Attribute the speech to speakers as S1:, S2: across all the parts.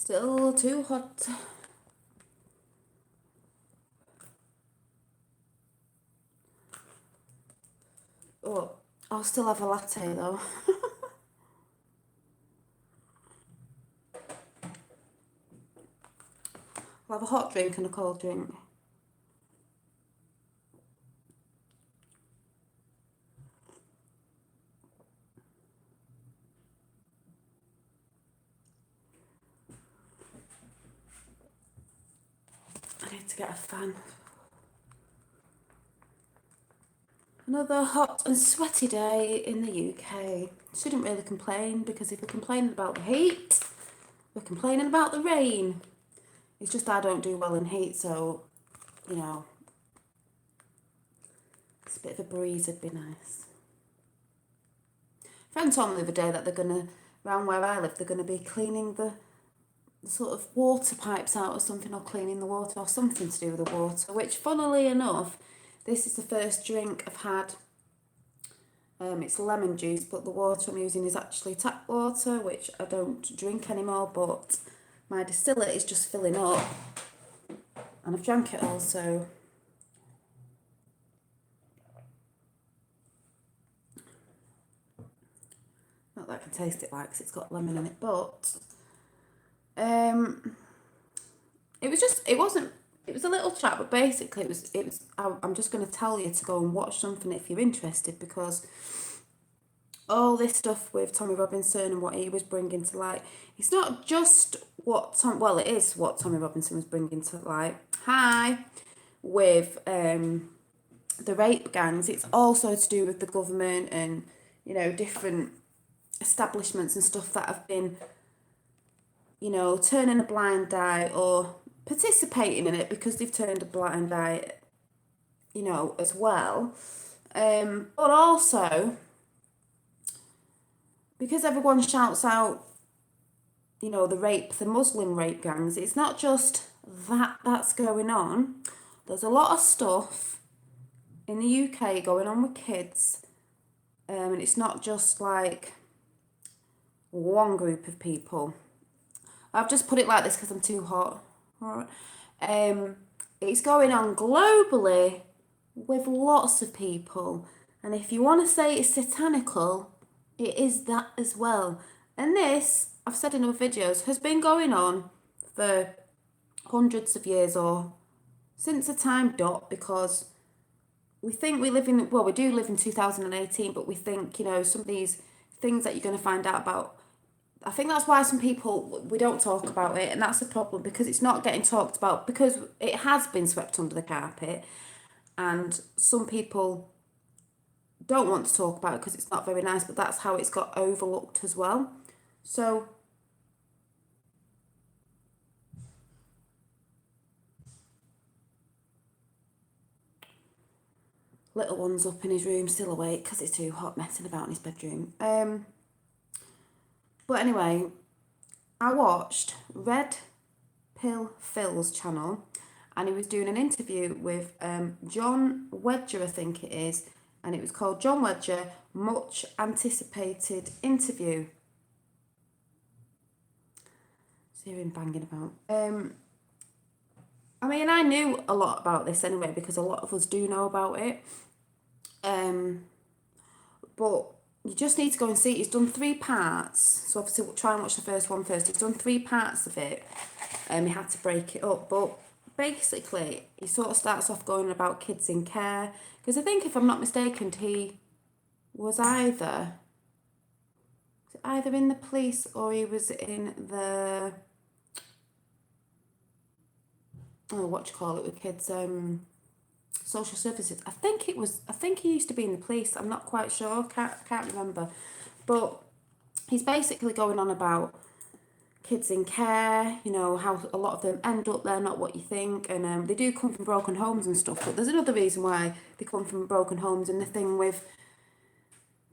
S1: Still too hot. Oh, I'll still have a latte though. I'll have a hot drink and a cold drink. I need to get a fan. Another hot and sweaty day in the UK. Shouldn't really complain, because if we're complaining about the heat, we're complaining about the rain. It's just I don't do well in heat, so, you know, it's a bit of a breeze would be nice. A friend told me the other day that they're going to, around where I live, they're going to be cleaning the sort of water pipes out or something, or cleaning the water, or something to do with the water, which, funnily enough, this is the first drink I've had. It's lemon juice, but the water I'm using is actually tap water, which I don't drink anymore, but my distiller is just filling up, and I've drank it all, so not that I can taste it like, because it's got lemon in it, but it was a little chat, but basically I'm just going to tell you to go and watch something if you're interested, because all this stuff with Tommy Robinson and what he was bringing to light, it's not just it is what Tommy Robinson was bringing to light. With the rape gangs, it's also to do with the government and, you know, different establishments and stuff that have been, you know, turning a blind eye or participating in it because they've turned a blind eye, you know, as well. But also, because everyone shouts out, you know, the Muslim rape gangs, it's not just that's going on. There's a lot of stuff in the UK going on with kids, and it's not just like one group of people. I've just put it like this because I'm too hot. All right. It's going on globally with lots of people, and if you want to say it's satanical, it is that as well. And this, I've said in other videos, has been going on for hundreds of years, or since the time dot, because we think we live in, well, we do live in 2018, but we think, you know, some of these things that you're going to find out about, I think that's why some people, we don't talk about it, and that's the problem, because it's not getting talked about, because it has been swept under the carpet, and some people don't want to talk about it because it's not very nice, but that's how it's got overlooked as well. So little one's up in his room, still awake because it's too hot, messing about in his bedroom. But anyway, I watched Red Pill Phil's channel, and he was doing an interview with John Wedger, I think it is, and it was called John Wedger, Much Anticipated Interview. See him banging about. I mean, I knew a lot about this anyway, because a lot of us do know about it. But you just need to go and see it. He's done 3 parts, so obviously we'll try and watch the first one first. He's done 3 parts of it, he had to break it up, but basically he sort of starts off going about kids in care, because I think, if I'm not mistaken, he was either in the police, or he was in the, what you call it with kids, social services. I think he used to be in the police. I'm not quite sure. Can't remember. But he's basically going on about kids in care, you know, how a lot of them end up there, not what you think, and they do come from broken homes and stuff, but there's another reason why they come from broken homes, and the thing with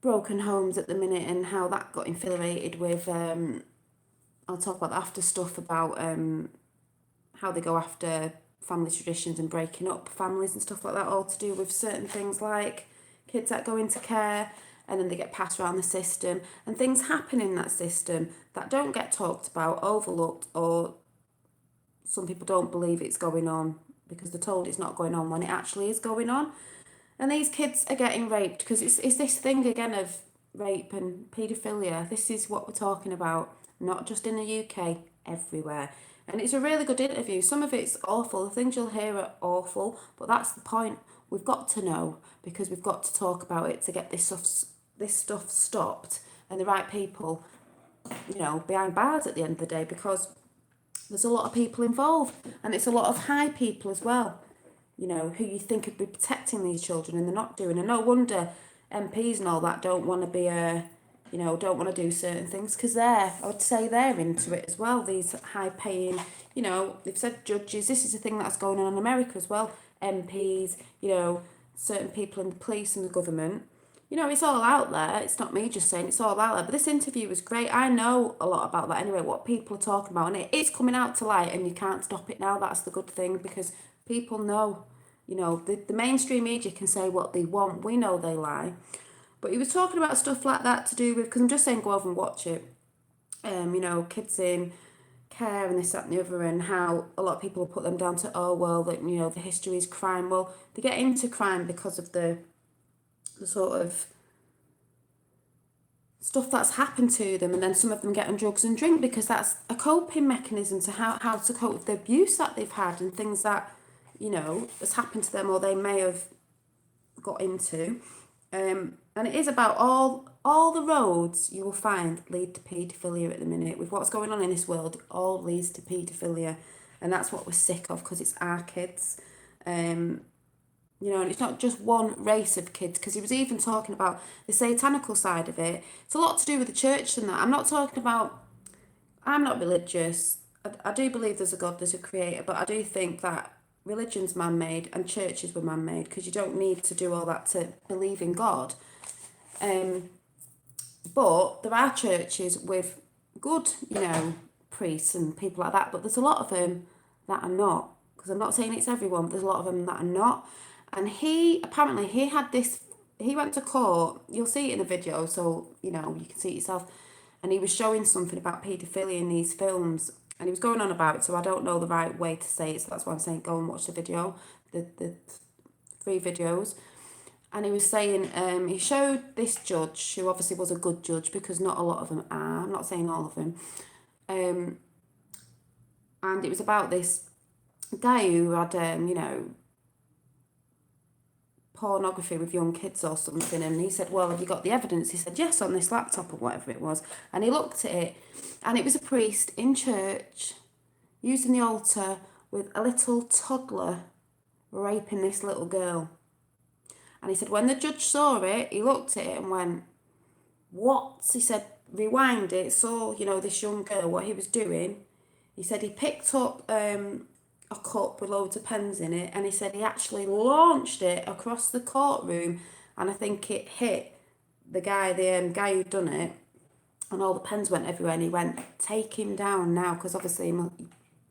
S1: broken homes at the minute and how that got infiltrated with, I'll talk about the after stuff about how they go after family traditions and breaking up families and stuff like that, all to do with certain things like kids that go into care. and then they get passed around the system, and things happen in that system that don't get talked about, overlooked, or some people don't believe it's going on because they're told it's not going on when it actually is going on. And these kids are getting raped because it's this thing again of rape and paedophilia. This is what we're talking about, not just in the UK, everywhere. And it's a really good interview. Some of it's awful. The things you'll hear are awful, but that's the point. We've got to know because we've got to talk about it to get this stuff stopped and the right people, behind bars at the end of the day, because there's a lot of people involved, and it's a lot of high people as well, who you think would be protecting these children, and they're not doing. And no wonder MPs and all that don't want to be don't want to do certain things, because I would say they're into it as well. These high paying, they've said judges. This is a thing that's going on in America as well. MPs, certain people in the police and the government. It's all out there. It's not me just saying, it's all out there. But this interview was great. I know a lot about that anyway, what people are talking about. And it's coming out to light, and you can't stop it now. That's the good thing, because people know. The mainstream media can say what they want. We know they lie. But he was talking about stuff like that to do with, because I'm just saying go over and watch it. Kids in care and this, that and the other, and how a lot of people put them down to, oh, well, that, the history is crime. Well, they get into crime because of the sort of stuff that's happened to them, and then some of them get on drugs and drink because that's a coping mechanism to how to cope with the abuse that they've had and things that, has happened to them or they may have got into. And it is about all the roads you will find lead to paedophilia at the minute. With what's going on in this world, it all leads to paedophilia, and that's what we're sick of, because it's our kids. And it's not just one race of kids, because he was even talking about the satanical side of it. It's a lot to do with the church and that. I'm not religious. I do believe there's a God, there's a creator, but I do think that religion's man-made and churches were man-made, because you don't need to do all that to believe in God. But there are churches with good, priests and people like that, but there's a lot of them that are not, because I'm not saying it's everyone, but there's a lot of them that are not. And he went to court, you'll see it in the video, so, you can see it yourself, and he was showing something about paedophilia in these films, and he was going on about it, so I don't know the right way to say it, so that's why I'm saying go and watch the video, the 3 videos. And he was saying, he showed this judge, who obviously was a good judge, because not a lot of them are, I'm not saying all of them, and it was about this guy who had, pornography with young kids or something, and he said, well, have you got the evidence? He said, yes, on this laptop or whatever it was. And he looked at it, and it was a priest in church using the altar with a little toddler raping this little girl. And he said when the judge saw it, he looked at it and went, what? He said, rewind it, saw, this young girl, what he was doing. He said he picked up a cup with loads of pens in it, and he said he actually launched it across the courtroom, and I think it hit the guy who'd done it, and all the pens went everywhere, and he went, take him down now, because obviously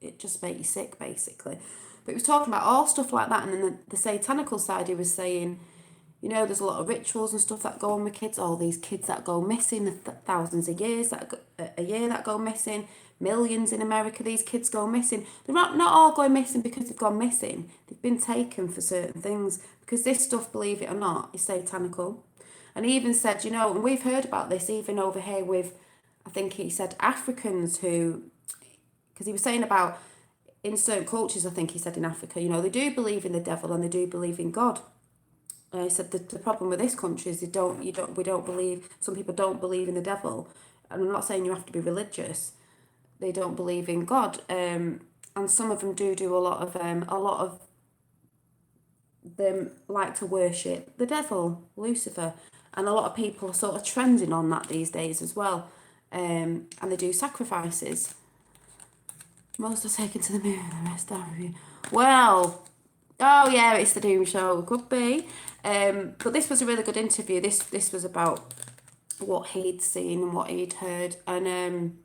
S1: it just made you sick, basically. But he was talking about all stuff like that, and then the satanical side, he was saying, there's a lot of rituals and stuff that go on with kids, all these kids that go missing, the thousands of years a year that go missing, millions in America, these kids go missing. They're not all going missing because they've gone missing. They've been taken for certain things, because this stuff, believe it or not, is satanical. And he even said, and we've heard about this even over here with, I think he said Africans who, because he was saying about in certain cultures, I think he said in Africa, they do believe in the devil and they do believe in God. He said the problem with this country is we don't believe, some people don't believe in the devil. And I'm not saying you have to be religious. They don't believe in God. And some of them do a lot of them like to worship the devil, Lucifer. And a lot of people are sort of trending on that these days as well. And they do sacrifices. Most are taken to the moon, the rest are reviewed. Well, oh yeah, it's the Doom Show. Could be. But this was a really good interview. This was about what he'd seen and what he'd heard. And,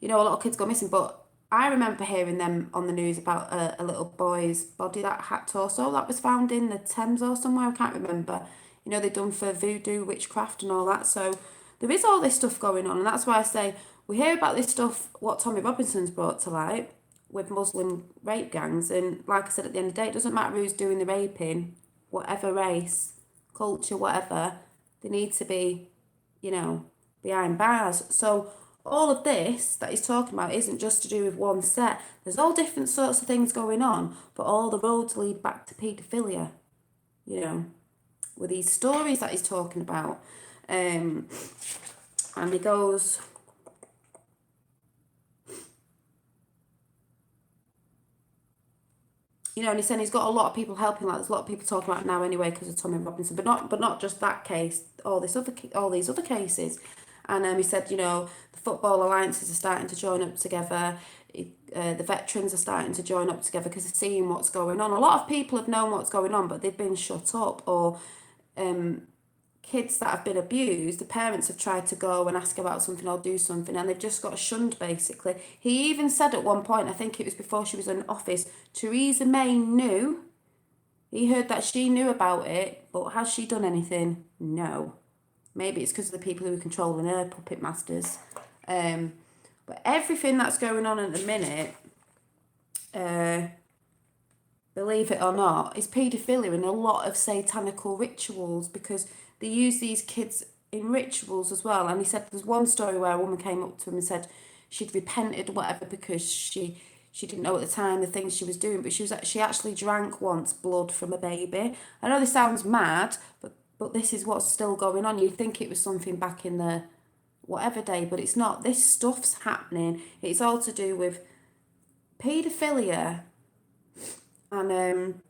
S1: a lot of kids go missing. But I remember hearing them on the news about a little boy's body that had torso that was found in the Thames or somewhere. I can't remember. they've done for voodoo, witchcraft and all that. So there is all this stuff going on. And that's why I say we hear about this stuff, what Tommy Robinson's brought to light with Muslim rape gangs. And like I said, at the end of the day, it doesn't matter who's doing the raping, whatever race, culture, whatever, they need to be, behind bars. So all of this that he's talking about isn't just to do with one set. There's all different sorts of things going on, but all the roads lead back to paedophilia, with these stories that he's talking about. And he goes, and he's saying he's got a lot of people helping. Like there's a lot of people talking about it now anyway because of Tommy Robinson, but not just that case. All these other cases, and he said the football alliances are starting to join up together. The veterans are starting to join up together because they're seeing what's going on. A lot of people have known what's going on, but they've been shut up, or kids that have been abused, the parents have tried to go and ask about something or do something, and they've just got shunned, basically. He even said at one point, I think it was before she was in office, Theresa May knew. He heard that she knew about it, but has she done anything? No. Maybe it's because of the people who are controlling her, puppet masters. But everything that's going on at the minute, believe it or not, is paedophilia and a lot of satanical rituals, because they use these kids in rituals as well. And he said there's one story where a woman came up to him and said she'd repented or whatever because she didn't know at the time the things she was doing, but she actually drank once blood from a baby. I know this sounds mad, but this is what's still going on. You'd think it was something back in the whatever day, but it's not. This stuff's happening. It's all to do with paedophilia and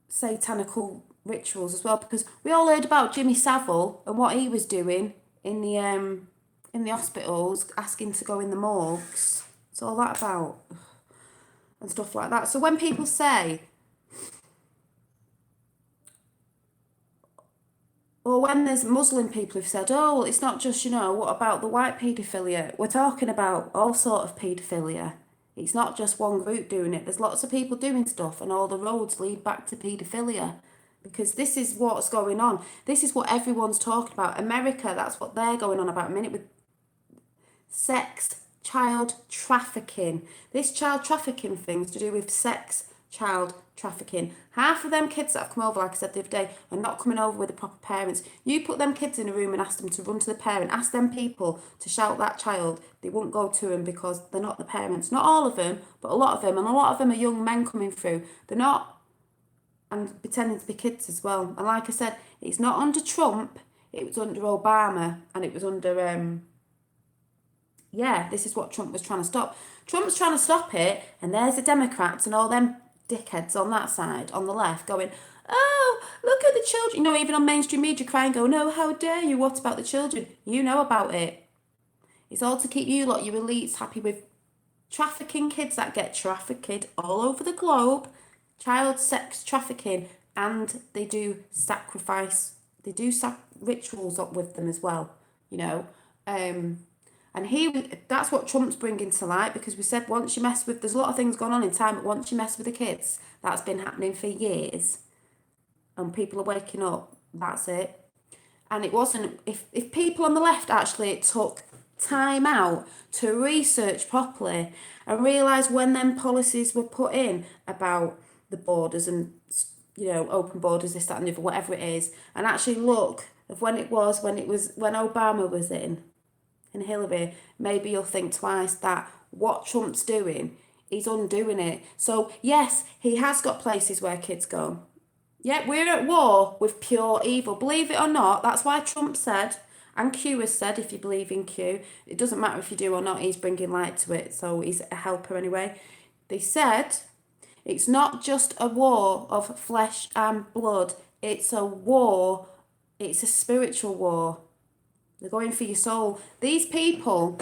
S1: satanical rituals as well, because we all heard about Jimmy Savile and what he was doing in the hospitals, asking to go in the morgues. It's all that about, and stuff like that. So when people say, or when there's Muslim people who've said, oh, well, it's not just, what about the white paedophilia? We're talking about all sort of paedophilia. It's not just one group doing it. There's lots of people doing stuff, and all the roads lead back to paedophilia, because this is what's going on. This is what everyone's talking about. America, that's what they're going on about a minute with sex, child trafficking. This child trafficking thing's to do with sex, child trafficking. Half of them kids that have come over, like I said the other day, are not coming over with the proper parents. You put them kids in a room and ask them to run to the parent, ask them people to shout that child, they won't go to them because they're not the parents. Not all of them, but a lot of them. And a lot of them are young men coming through. They're not, and pretending to be kids as well. And like I said, it's not under Trump, it was under Obama, and it was under, this is what Trump was trying to stop. Trump's trying to stop it, and there's the Democrats and all them dickheads on that side, on the left, going, oh, look at the children. Even on mainstream media crying, go, no, how dare you, what about the children? You know about it. It's all to keep you lot, you elites, happy with trafficking kids that get trafficked all over the globe, child sex trafficking, and they do sacrifice, they do rituals up with them as well, and that's what Trump's bringing to light, because we said once you mess with, there's a lot of things going on in time, but once you mess with the kids, that's been happening for years, and people are waking up, that's it. And it wasn't, if people on the left actually took time out to research properly and realise when them policies were put in about the borders and, open borders, this, that and the other, whatever it is, and actually look of when Obama was in, and Hillary, maybe you'll think twice that what Trump's doing, he's undoing it. So yes, he has got places where kids go. Yeah, we're at war with pure evil. Believe it or not, that's why Trump said, and Q has said, if you believe in Q, it doesn't matter if you do or not, he's bringing light to it, so he's a helper anyway. They said, it's not just a war of flesh and blood, it's a war, it's a spiritual war. They're going for your soul. These people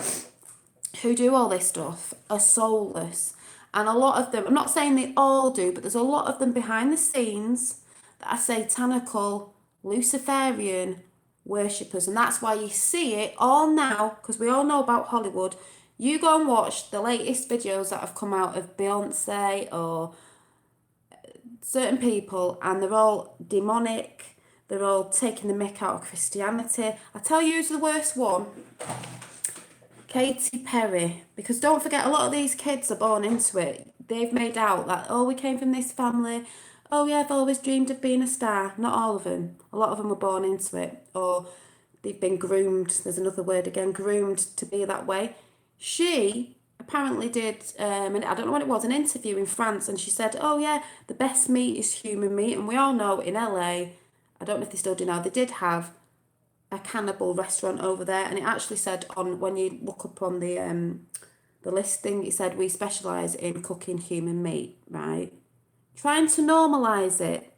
S1: who do all this stuff are soulless. And a lot of them, I'm not saying they all do, but there's a lot of them behind the scenes that are satanical, Luciferian worshippers. And that's why you see it all now, because we all know about Hollywood. You go and watch the latest videos that have come out of Beyonce or certain people, and they're all demonic. They're all taking the mick out of Christianity. I tell you who's the worst one? Katy Perry. Because don't forget, a lot of these kids are born into it. They've made out that, oh, we came from this family. Oh, yeah, I've always dreamed of being a star. Not all of them. A lot of them were born into it. Or they've been groomed. There's another word again, groomed to be that way. She apparently did, and I don't know what it was, an interview in France, and she said, oh, yeah, the best meat is human meat. And we all know in LA, I don't know if they still do now, they did have a cannibal restaurant over there, and it actually said on when you look up on the listing, it said we specialise in cooking human meat, right? Trying to normalise it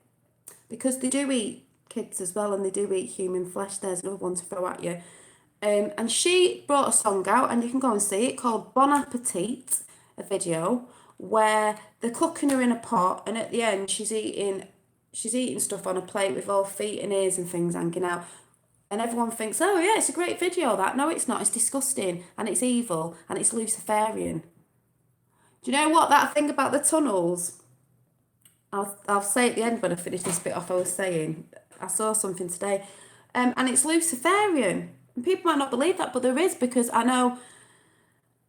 S1: because they do eat kids as well, and they do eat human flesh. There's another one to throw at you. And she brought a song out, and you can go and see it, called Bon Appetit, a video where they're cooking her in a pot, and at the end she's eating stuff on a plate with all feet and ears and things hanging out. And everyone thinks, oh yeah, it's a great video, that. No, it's not. It's disgusting, and it's evil, and it's Luciferian. Do you know what, that thing about the tunnels? I'll say at the end when I finish this bit off. I was saying I saw something today, and it's Luciferian. And people might not believe that, but there is, because I know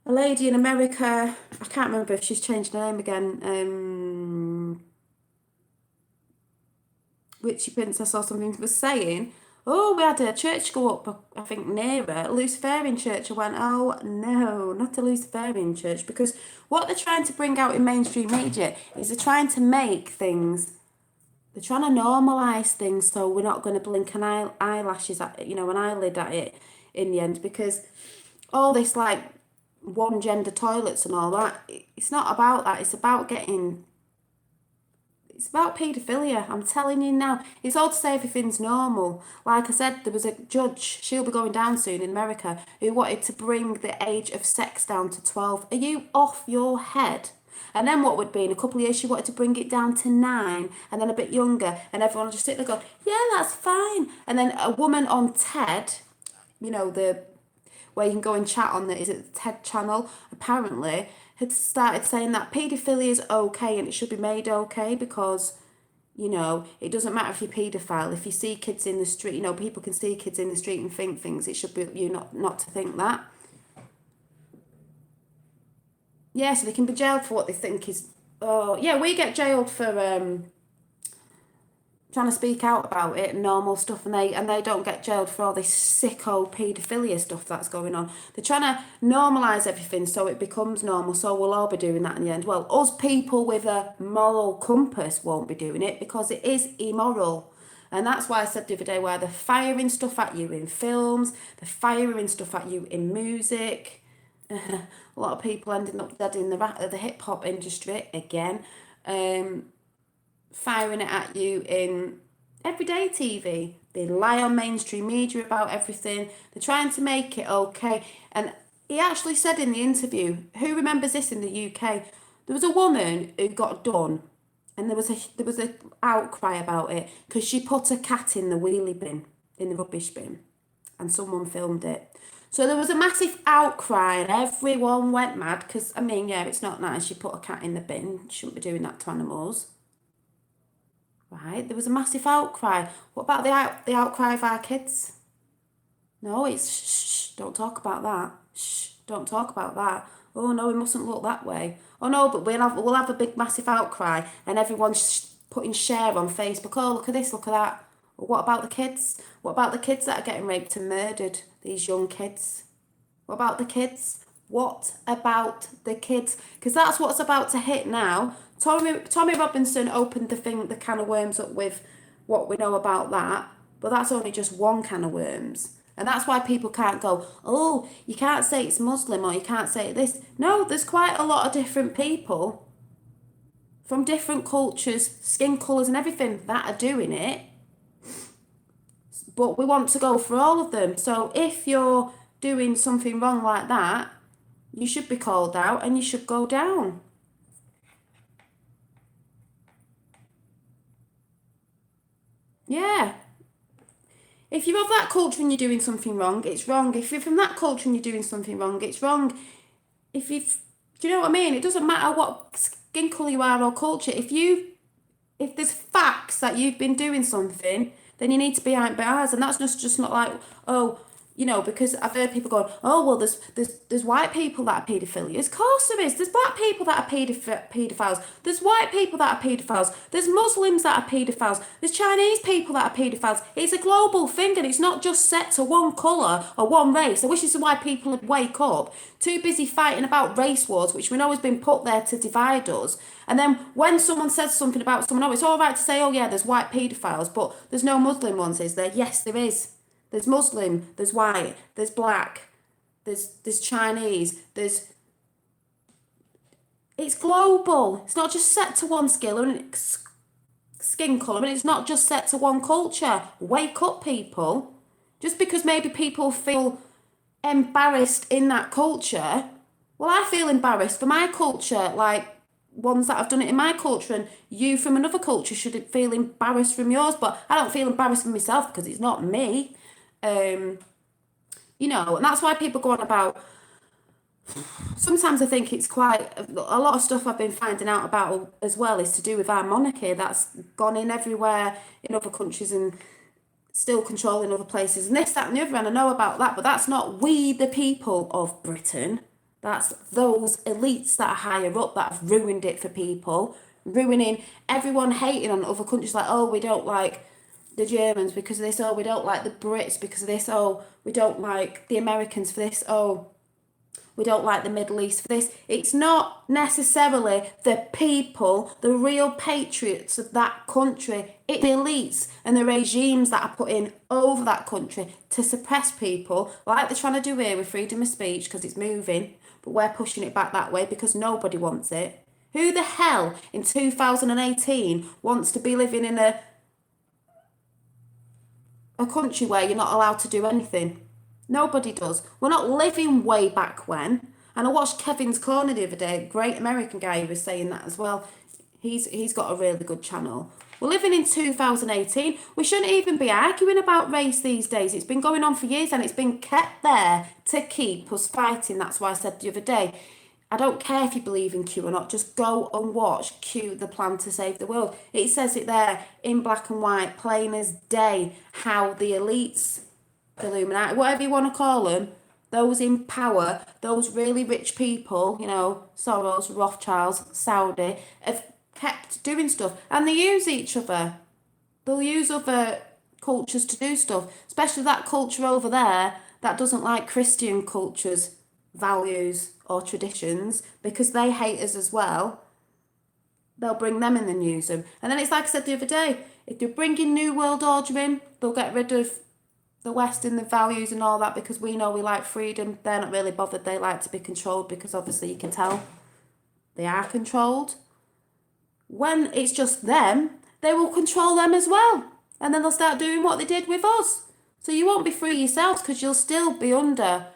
S1: a lady in America. I can't remember if she's changed her name again. Witchy Princess or something was saying, oh, we had a church go up, I think near her, a Luciferian church. I went, oh no, not a Luciferian church, because what they're trying to bring out in mainstream media is they're trying to make things, they're trying to normalise things, so we're not going to blink an eyelashes at, an eyelid at it in the end, because all this like one gender toilets and all that, it's not about that. It's about paedophilia. I'm telling you now. It's all to say everything's normal. Like I said, there was a judge, she'll be going down soon in America, who wanted to bring the age of sex down to 12. Are you off your head? And then what would be in a couple of years, she wanted to bring it down to 9, and then a bit younger, and everyone would just sit there going, yeah, that's fine. And then a woman on TED, the where you can go and chat on the, is it the TED channel, apparently, had started saying that paedophilia is okay and it should be made okay, because, it doesn't matter if you're paedophile. If you see kids in the street, people can see kids in the street and think things. It should be you not to think that. Yeah, so they can be jailed for what they think is. Oh, yeah, we get jailed for trying to speak out about it and normal stuff, and they don't get jailed for all this sicko paedophilia stuff that's going on. They're trying to normalise everything so it becomes normal, so we'll all be doing that in the end. Well, us people with a moral compass won't be doing it, because it is immoral. And that's why I said the other day, where they're firing stuff at you in films, they're firing stuff at you in music. A lot of people ending up dead in the hip hop industry again. Firing it at you in everyday TV. They lie on mainstream media about everything. They're trying to make it okay. And he actually said in the interview, who remembers this in the UK? There was a woman who got done, and there was a outcry about it because she put a cat in the wheelie bin, in the rubbish bin, and someone filmed it. So there was a massive outcry, and everyone went mad because, yeah, it's not nice. You put a cat in the bin. You shouldn't be doing that to animals. Right, there was a massive outcry. What about the outcry of our kids? No, it's shh, don't talk about that. Shh, don't talk about that. Oh no, we mustn't look that way. Oh no, but we'll have a big massive outcry, and everyone's putting share on Facebook. Oh, look at this, look at that. Well, what about the kids? What about the kids that are getting raped and murdered? These young kids. What about the kids? What about the kids? Because that's what's about to hit now. Tommy Robinson opened the can of worms up with what we know about that, but that's only just one can of worms. And that's why people can't go, oh, you can't say it's Muslim, or you can't say this. No, there's quite a lot of different people from different cultures, skin colours and everything that are doing it. But we want to go for all of them. So if you're doing something wrong like that, you should be called out and you should go down. Yeah. If you're of that culture and you're doing something wrong, it's wrong. If you're from that culture and you're doing something wrong, it's wrong. Do you know what I mean? It doesn't matter what skin colour you are or culture. If if there's facts that you've been doing something, then you need to be behind bars, and that's just not like, oh, because I've heard people going, oh well, there's white people that are paedophilias. Of course there is. There's black people that are paedophiles. There's white people that are paedophiles. There's Muslims that are paedophiles. There's Chinese people that are paedophiles. It's a global thing, and it's not just set to one colour or one race. I wish this is why people would wake up. Too busy fighting about race wars, which we know has been put there to divide us. And then when someone says something about someone, oh, it's all right to say, oh yeah, there's white paedophiles, but there's no Muslim ones, is there? Yes, there is. There's Muslim, there's white, there's black, there's Chinese, it's global. It's not just set to one skin colour, and it's not just set to one culture. Wake up, people. Just because maybe people feel embarrassed in that culture, well, I feel embarrassed for my culture, like ones that have done it in my culture, and you from another culture should feel embarrassed from yours, but I don't feel embarrassed for myself because it's not me. And that's why people go on about, sometimes I think it's quite, a lot of stuff I've been finding out about as well is to do with our monarchy that's gone in everywhere in other countries and still controlling other places, and this, that and the other, and I know about that, but that's not we the people of Britain. That's those elites that are higher up that have ruined it for people, ruining everyone, hating on other countries, like, oh, we don't like the Germans because of this, oh, we don't like the Brits because of this, oh, we don't like the Americans for this, oh, we don't like the Middle East for this. It's not necessarily the people, the real patriots of that country. It's the elites and the regimes that are put in over that country to suppress people, like they're trying to do here with freedom of speech, because it's moving, but we're pushing it back that way because nobody wants it. Who the hell in 2018 wants to be living in a country where you're not allowed to do anything? Nobody does. We're not living way back when. And I watched Kevin's Corner the other day, great American guy who was saying that as well. He's got a really good channel. We're living in 2018. We shouldn't even be arguing about race these days. It's been going on for years, and it's been kept there to keep us fighting. That's why I said the other day, I don't care if you believe in Q or not, just go and watch Q, the Plan to Save the World. It says it there in black and white, plain as day, how the elites, Illuminati, whatever you want to call them, those in power, those really rich people, Soros, Rothschilds, Saudi, have kept doing stuff. And they use each other. They'll use other cultures to do stuff, especially that culture over there that doesn't like Christian cultures, values, or traditions, because they hate us as well. They'll bring them in and use them. And then it's like I said the other day, if they're bringing New World Order in, they'll get rid of the West and the values and all that, because we know we like freedom. They're not really bothered. They like to be controlled, because obviously you can tell they are controlled. When it's just them, they will control them as well. And then they'll start doing what they did with us. So you won't be free yourselves, because you'll still be under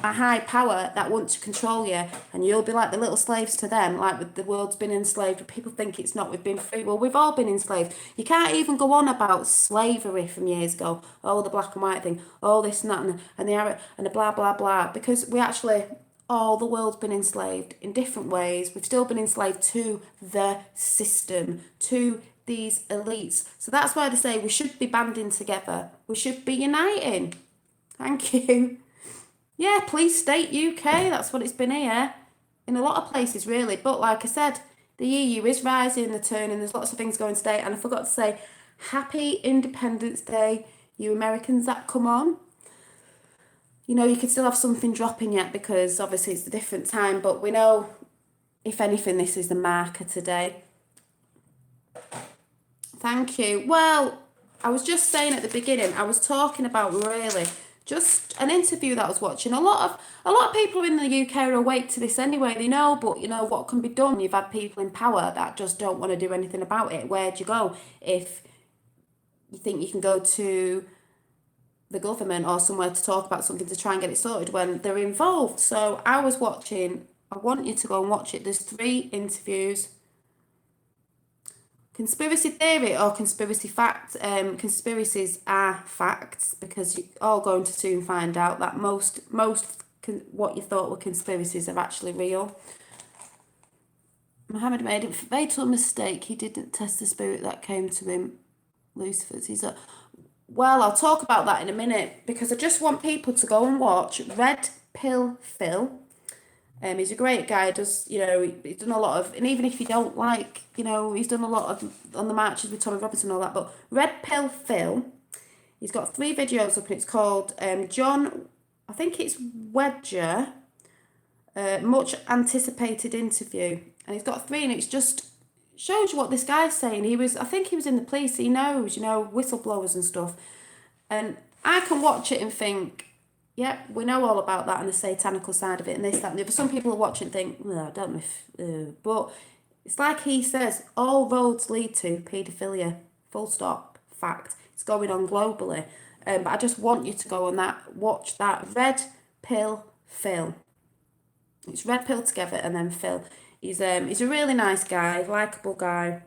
S1: a high power that wants to control you, and you'll be like the little slaves to them, like the world's been enslaved. People think it's not, we've been free. Well, we've all been enslaved. You can't even go on about slavery from years ago, oh, the black and white thing, oh, this and that, and the Arab, and the blah, blah, blah, because we actually, all the world's been enslaved in different ways. We've still been enslaved to the system, to these elites. So that's why they say we should be banding together. We should be uniting. Thank you. Yeah, please state UK, that's what it's been here. In a lot of places, really. But like I said, the EU is rising, they're turning, there's lots of things going today. And I forgot to say, Happy Independence Day, you Americans that come on. You could still have something dropping yet, because obviously it's a different time. But we know, if anything, this is the marker today. Thank you. Well, I was just saying at the beginning, I was talking about really just an interview that I was watching. A lot of people in the UK are awake to this anyway. They know, but what can be done? You've had people in power that just don't want to do anything about it. Where'd you go if you think you can go to the government or somewhere to talk about something to try and get it sorted when they're involved? So I was watching. I want you to go and watch it. There's 3 interviews. Conspiracy theory or conspiracy fact. Conspiracies are facts, because you're all going to soon find out that most what you thought were conspiracies are actually real. Muhammad made a fatal mistake. He didn't test the spirit that came to him. Lucifer's. He's a Well, I'll talk about that in a minute because I just want people to go and watch Red Pill Phil. He's a great guy. Does he's done a lot of, and even if you don't like, he's done a lot of on the marches with Tommy Robinson and all that. But Red Pill Phil, he's got 3 videos up, and it's called John. I think it's Wedger, much anticipated interview, and he's got 3, and it's just shows you what this guy's saying. I think he was in the police. He knows, whistleblowers and stuff, and I can watch it and think, yeah, we know all about that and the satanical side of it and this, that, and the other. Some people will watch it and think, well, I don't know if, but it's like he says, all roads lead to paedophilia, full stop, fact. It's going on globally. But I just want you to go and watch that Red Pill Phil. It's Red Pill together and then Phil. He's a really nice guy, likeable guy,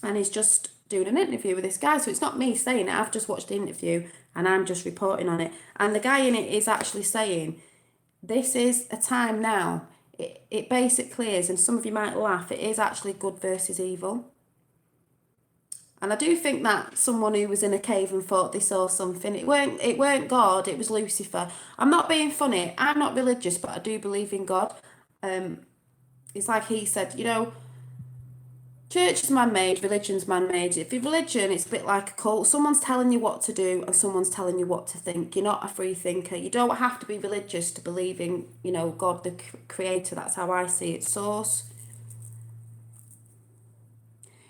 S1: and he's just doing an interview with this guy. So it's not me saying it. I've just watched the interview and I'm just reporting on it. And the guy in it is actually saying, this is a time now. It basically is, and some of you might laugh, it is actually good versus evil. And I do think that someone who was in a cave and thought they saw something, it weren't God, it was Lucifer. I'm not being funny. I'm not religious, but I do believe in God. It's like he said, church is man-made, religion's man-made. If you're religion, it's a bit like a cult. Someone's telling you what to do and someone's telling you what to think. You're not a free thinker. You don't have to be religious to believe in, God, the creator. That's how I see it. Source.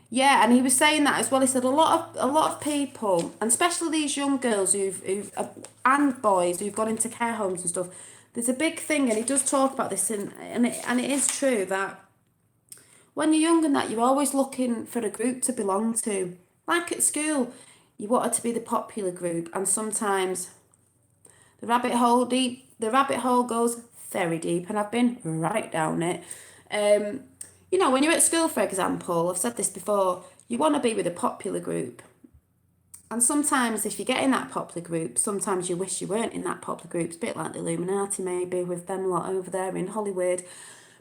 S1: Yeah, and he was saying that as well. He said a lot of people, and especially these young girls and boys who've gone into care homes and stuff. There's a big thing, and he does talk about this, and it is true that when you're young and that, you're always looking for a group to belong to. Like at school, you wanted to be the popular group, and sometimes the rabbit hole goes very deep, and I've been right down it. When you're at school, for example, I've said this before, you want to be with a popular group. And sometimes if you get in that popular group, sometimes you wish you weren't in that popular group. It's a bit like the Illuminati maybe with them lot over there in Hollywood.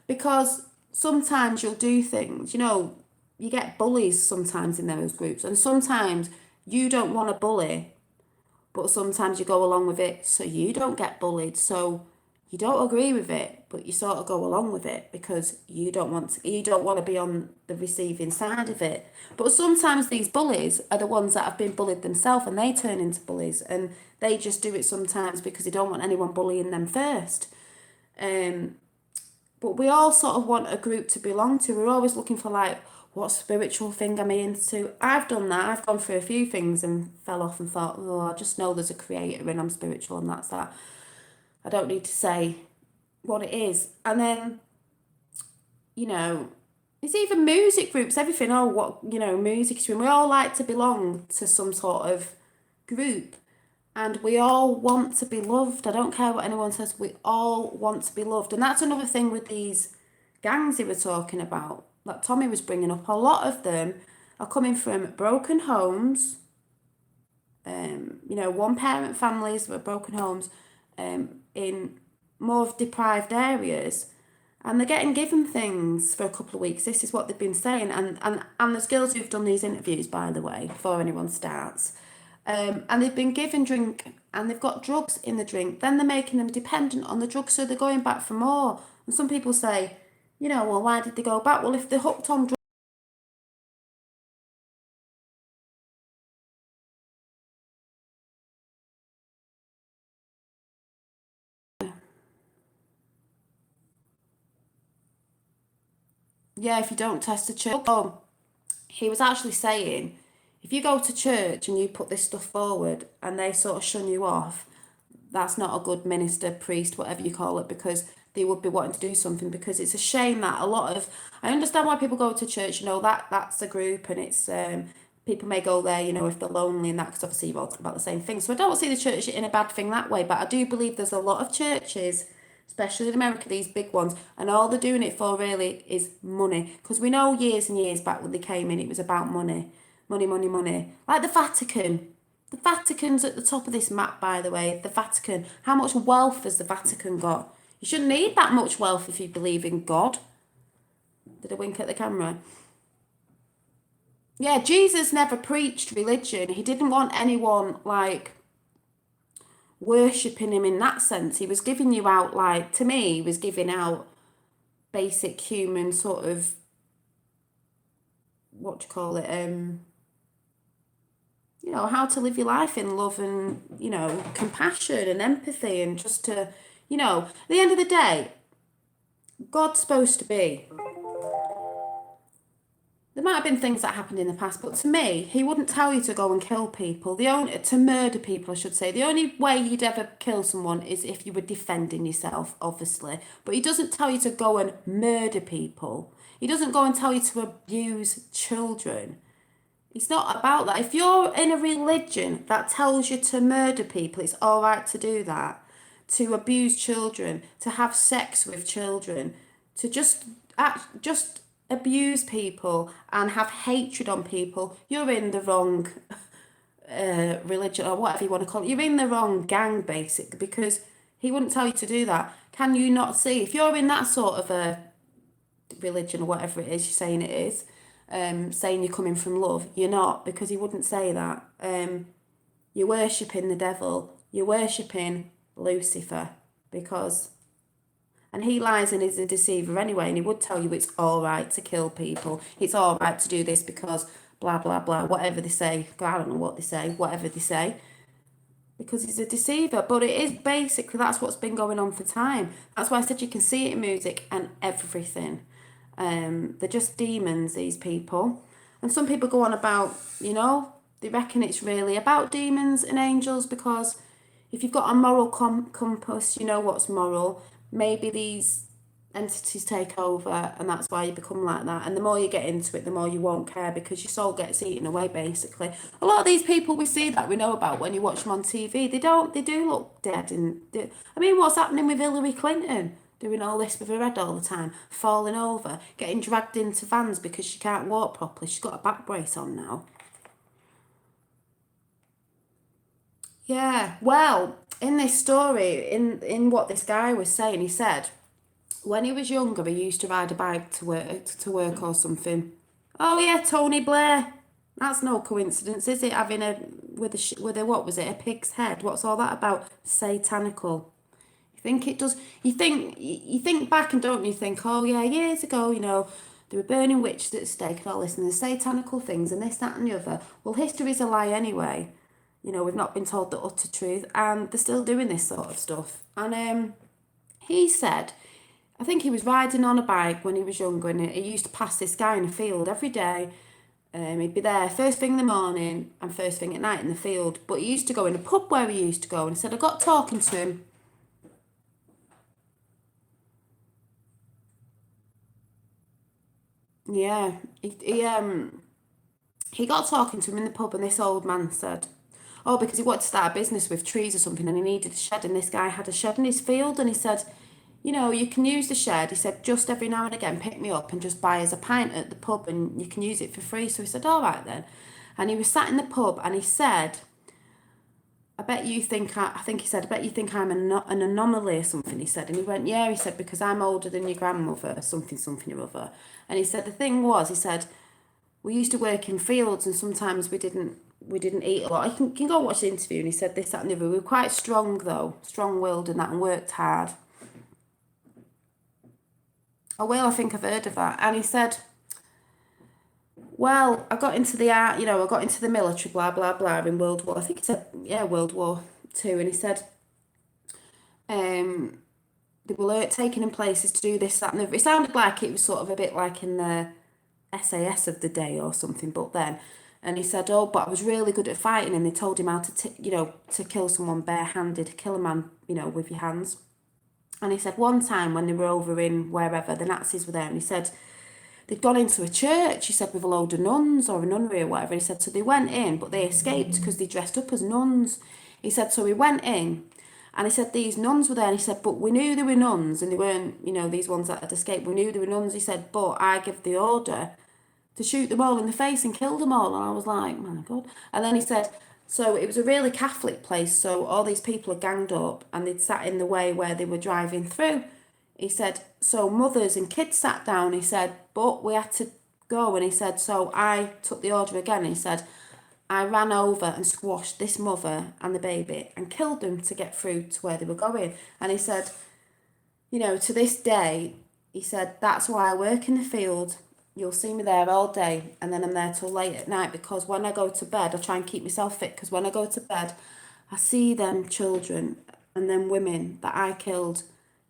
S1: Because sometimes you'll do things, you get bullies sometimes in those groups. And sometimes you don't want to bully, but sometimes you go along with it so you don't get bullied. So you don't agree with it, but you sort of go along with it because you don't want to be on the receiving side of it. But sometimes these bullies are the ones that have been bullied themselves and they turn into bullies, and they just do it sometimes because they don't want anyone bullying them first. But we all sort of want a group to belong to. We're always looking for what spiritual thing am I into? I've done that. I've gone through a few things and fell off and thought, oh, I just know there's a creator and I'm spiritual and that's that. I don't need to say what it is. And then, it's even music groups, everything. Oh, what, music is. We all like to belong to some sort of group. And we all want to be loved. I don't care what anyone says. We all want to be loved. And that's another thing with these gangs he was talking about, that Tommy was bringing up. A lot of them are coming from broken homes, one-parent families with broken homes, in more deprived areas, and they're getting given things for a couple of weeks. This is what they've been saying, and there's girls who've done these interviews, by the way, before anyone starts, and they've been given drink and they've got drugs in the drink. Then they're making them dependent on the drugs, so they're going back for more. And some people say, well, why did they go back? Well, if they're hooked on drugs, yeah, if you don't test the church. Oh, he was actually saying, if you go to church and you put this stuff forward and they sort of shun you off, that's not a good minister, priest, whatever you call it, because they would be wanting to do something. Because it's a shame that I understand why people go to church, that's a group, and it's people may go there, if they're lonely and that, because obviously you're all talking about the same thing. So I don't see the church in a bad thing that way, but I do believe there's a lot of churches, especially in America, these big ones, and all they're doing it for really is money. Because we know years and years back when they came in, it was about money. Money, money, money. Like the Vatican. The Vatican's at the top of this map, by the way. The Vatican. How much wealth has the Vatican got? You shouldn't need that much wealth if you believe in God. Did I wink at the camera? Yeah, Jesus never preached religion. He didn't want anyone like worshipping him in that sense. He was giving you out, like, to me, he was giving out basic human sort of, what do you call it? How to live your life in love and, compassion and empathy, and just to, at the end of the day, God's supposed to be. There might have been things that happened in the past, but to me, he wouldn't tell you to go and kill people. To murder people, I should say. The only way you'd ever kill someone is if you were defending yourself, obviously. But he doesn't tell you to go and murder people. He doesn't go and tell you to abuse children. It's not about that. If you're in a religion that tells you to murder people, it's all right to do that. To abuse children, to have sex with children, to just abuse people and have hatred on people, you're in the wrong religion, or whatever you want to call it. You're in the wrong gang, basically, because he wouldn't tell you to do that. Can you not see? If you're in that sort of a religion, or whatever it is you're saying it is, saying you're coming from love, you're not, because he wouldn't say that. You're worshipping the devil. You're worshipping Lucifer, and he lies and is a deceiver anyway, and he would tell you it's all right to kill people. It's all right to do this because blah, blah, blah, whatever they say. I don't know what they say, whatever they say, because he's a deceiver. But it is basically, that's what's been going on for time. That's why I said you can see it in music and everything. They're just demons, these people. And some people go on about, they reckon it's really about demons and angels, because if you've got a moral compass, you know what's moral. Maybe these entities take over, and that's why you become like that. And the more you get into it, the more you won't care, because your soul gets eaten away, basically. A lot of these people we see that we know about, when you watch them on TV, they do look dead. I mean, what's happening with Hillary Clinton? Doing all this with her head all the time, falling over, getting dragged into vans because she can't walk properly. She's got a back brace on now. Yeah, well, in this story, in what this guy was saying, he said when he was younger, he used to ride a bike to work or something. Oh yeah, Tony Blair. That's no coincidence, is it? Having with a what was it? A pig's head. What's all that about? Satanical. You think it does? You think back, and don't you think? Oh yeah, years ago, they were burning witches at the stake and all this, and the satanical things and this, that, and the other. Well, history's a lie anyway. We've not been told the utter truth, and they're still doing this sort of stuff. And he said, I think he was riding on a bike when he was younger, and he used to pass this guy in a field every day. He'd be there first thing in the morning and first thing at night in the field. But he used to go in a pub where he used to go, and he said, I got talking to him. Yeah, he got talking to him in the pub, and this old man said, oh, because he wanted to start a business with trees or something, and he needed a shed, and this guy had a shed in his field, and he said, you can use the shed. He said, just every now and again, pick me up and just buy us a pint at the pub, and you can use it for free. So he said, all right then. And he was sat in the pub, and he said, I think he said, I bet you think I'm an anomaly or something, he said. And he went, yeah, he said, because I'm older than your grandmother, something or other. And he said, the thing was, he said, we used to work in fields, and sometimes we didn't eat a lot. You can go watch the interview, and he said this, that, and the other. We were quite strong, though, strong-willed and that, and worked hard. Oh, well, I think I've heard of that. And he said, well, I got into the art, I got into the military, blah, blah, blah, in World War, I think he said, yeah, World War Two. And he said, they were taking him places to do this, that, and the other. It sounded like it was sort of a bit like in the SAS of the day or something, but then, and he said, oh, but I was really good at fighting, and they told him how to kill someone barehanded, kill a man, with your hands. And he said one time when they were over in wherever, the Nazis were there, and he said they'd gone into a church, he said, with a load of nuns or a nunnery or whatever. He said, so they went in, but they escaped because they dressed up as nuns. He said, so we went in, and he said these nuns were there, and he said, but we knew they were nuns, and they weren't, these ones that had escaped, we knew they were nuns. He said, but I give the order to shoot them all in the face and kill them all. And I was like, my God. And then he said, so it was a really Catholic place, so all these people are ganged up, and they'd sat in the way where they were driving through. He said, so mothers and kids sat down. He said, but we had to go. And he said, so I took the order again. He said, I ran over and squashed this mother and the baby and killed them to get through to where they were going. And he said, to this day, he said, that's why I work in the field. You'll see me there all day, and then I'm there till late at night, because when I go to bed, I try and keep myself fit, because when I go to bed, I see them children and them women that I killed,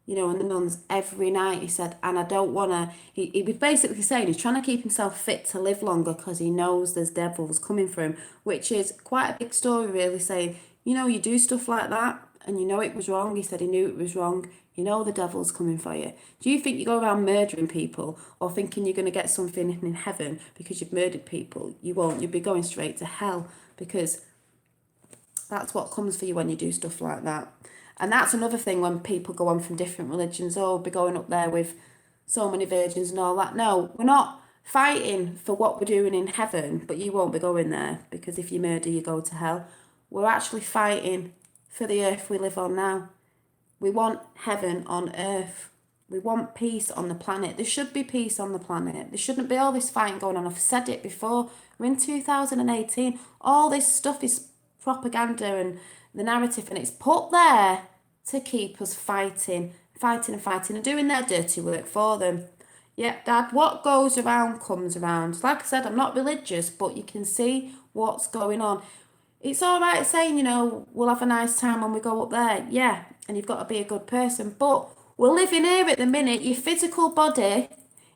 S1: and the nuns every night, he said, and I don't want to, he was basically saying he's trying to keep himself fit to live longer because he knows there's devils coming for him, which is quite a big story, really, saying, you do stuff like that, and it was wrong. He said he knew it was wrong. The devil's coming for you. Do you think you go around murdering people or thinking you're going to get something in heaven because you've murdered people? You won't. You'll be going straight to hell, because that's what comes for you when you do stuff like that. And that's another thing when people go on from different religions. Oh, be going up there with so many virgins and all that. No, we're not fighting for what we're doing in heaven, but you won't be going there, because if you murder, you go to hell. We're actually fighting for the earth we live on now. We want heaven on earth. We want peace on the planet. There should be peace on the planet. There shouldn't be all this fighting going on. I've said it before. We're in 2018. All this stuff is propaganda and the narrative, and it's put there to keep us fighting and doing their dirty work for them. Yep, Dad, what goes around comes around. Like I said, I'm not religious, but you can see what's going on. It's all right saying, we'll have a nice time when we go up there. Yeah, and you've got to be a good person. But we're living here at the minute. Your physical body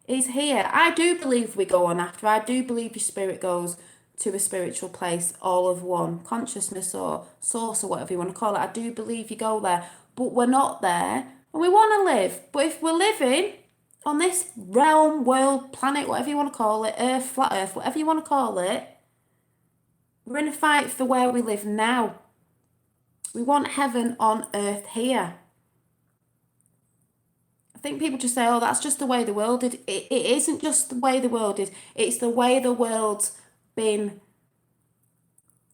S1: is here. I do believe we go on after. I do believe your spirit goes to a spiritual place, all of one, consciousness or source or whatever you want to call it. I do believe you go there. But we're not there. And we want to live. But if we're living on this realm, world, planet, whatever you want to call it, earth, flat earth, whatever you want to call it, we're in a fight for where we live now. We want heaven on earth here. I think people just say, oh, that's just the way the world is. It isn't just the way the world is. It's the way the world's been,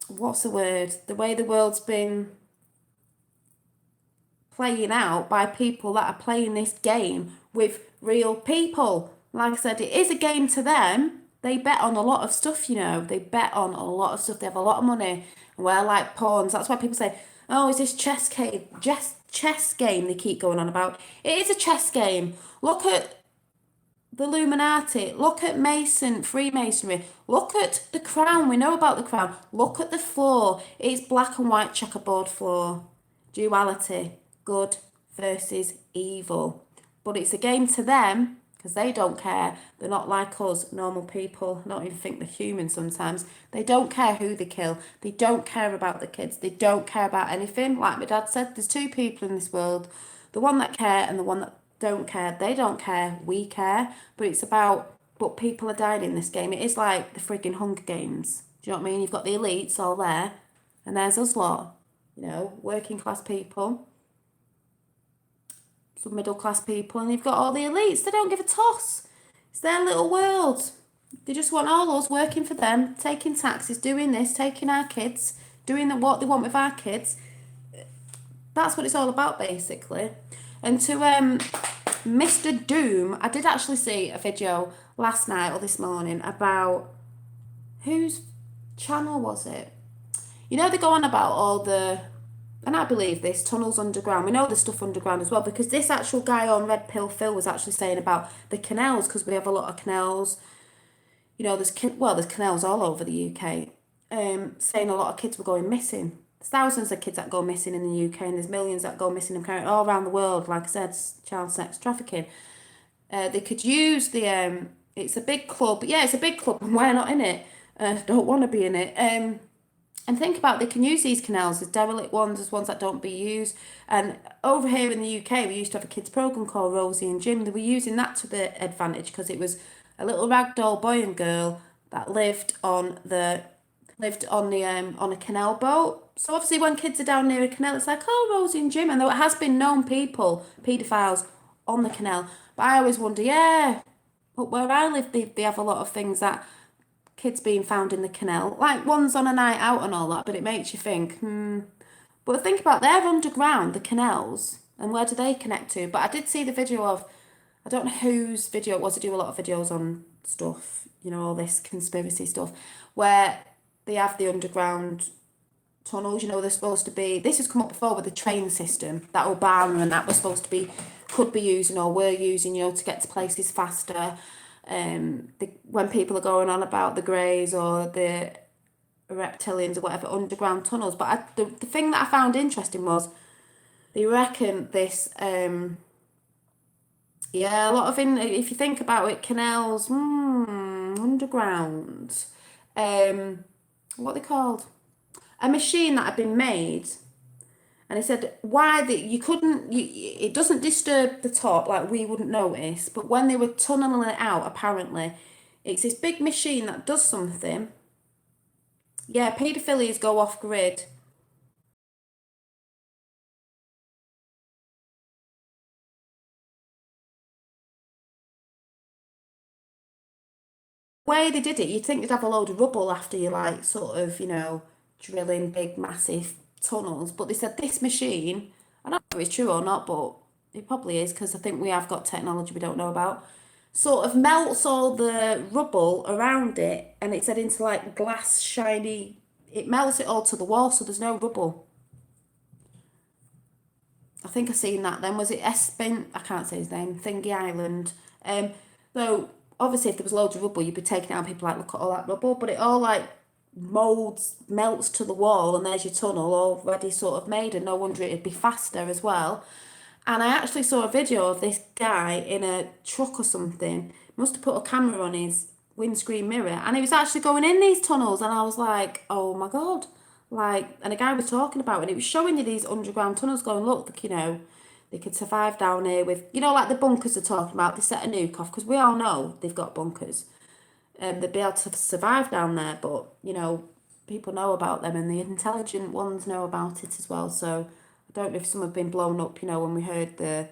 S1: what's the word? The way the world's been playing out by people that are playing this game with real people. Like I said, it is a game to them. They bet on a lot of stuff, They bet on a lot of stuff. They have a lot of money. And we're like pawns. That's why people say, oh, is this chess game they keep going on about? It is a chess game. Look at the Illuminati. Look at Freemasonry. Look at the crown. We know about the crown. Look at the floor. It's black and white checkerboard floor. Duality. Good versus evil. But it's a game to them, because they don't care. They're not like us, normal people. Not even think they're human sometimes. They don't care who they kill. They don't care about the kids. They don't care about anything. Like my dad said, there's two people in this world. The one that care and the one that don't care. They don't care. We care. But people are dying in this game. It is like the frigging Hunger Games. Do you know what I mean? You've got the elites all there. And there's us lot. Working class people. Some middle class people, and you've got all the elites. They don't give a toss. It's their little world. They just want all us working for them, taking taxes, doing this, taking our kids, doing what they want with our kids. That's what it's all about, basically. And to Mr. Doom, I did actually see a video last night or this morning about, whose channel was it? They go on about all the, and I believe this, tunnels underground. We know there's stuff underground as well, because this actual guy on Red Pill Phil was actually saying about the canals, because we have a lot of canals. There's canals all over the UK, saying a lot of kids were going missing. There's thousands of kids that go missing in the UK, and there's millions that go missing and carried all around the world. Like I said, child sex trafficking. They could use the, it's a big club. Yeah, it's a big club, and we're not in it. Don't want to be in it. And think about, they can use these canals as derelict ones, as ones that don't be used. And over here in the UK, we used to have a kids programme called Rosie and Jim. They were using that to their advantage, because it was a little ragdoll boy and girl that lived on a canal boat. So obviously when kids are down near a canal, it's like, oh, Rosie and Jim. And though it has been known people, paedophiles, on the canal. But I always wonder, yeah, but where I live, they have a lot of things that kids being found in the canal, like ones on a night out and all that, but it makes you think, But think about, they're underground, the canals, And where do they connect to? But I did see the video of, I don't know whose video it was. I do a lot of videos on stuff, all this conspiracy stuff, where they have the underground tunnels. They're supposed to be. This has come up before with the train system that Obama and that was supposed to be, could be using or were using, to get to places faster. When people are going on about the greys or the reptilians or whatever, underground tunnels. But the thing that I found interesting was they reckon this. Yeah, a lot of if you think about it, canals, underground. What are they called? A machine that had been made, and he said why you couldn't. It doesn't disturb the top like we wouldn't notice, but when they were tunneling it out, apparently, it's this big machine that does something. Yeah, paedophilias go off grid. Way they did it, you'd think they'd have a load of rubble after you, like, sort of, drilling big, massive tunnels. But they said this machine, I don't know if it's true or not, but it probably is because I think we have got technology we don't know about, sort of melts all the rubble around it and it's said into like glass, shiny, it melts it all to the wall so there's no rubble. I think I seen that then. Was it Espen? I can't say his name. Thingy Island. So obviously, if there was loads of rubble, you'd be taking it out. People like look at all that rubble, but it all like molds, melts to the wall, and there's your tunnel already sort of made. And no wonder it'd be faster as well. And I actually saw a video of this guy in a truck or something. Must have put a camera on his windscreen mirror, and he was actually going in these tunnels. And I was like, oh my god. Like, and a guy was talking about it, and it was showing you these underground tunnels going, look, they could survive down here with, like the bunkers they're talking about, they set a nuke off, because we all know they've got bunkers. They'd be able to survive down there, but, people know about them, and the intelligent ones know about it as well, so I don't know if some have been blown up, when we heard a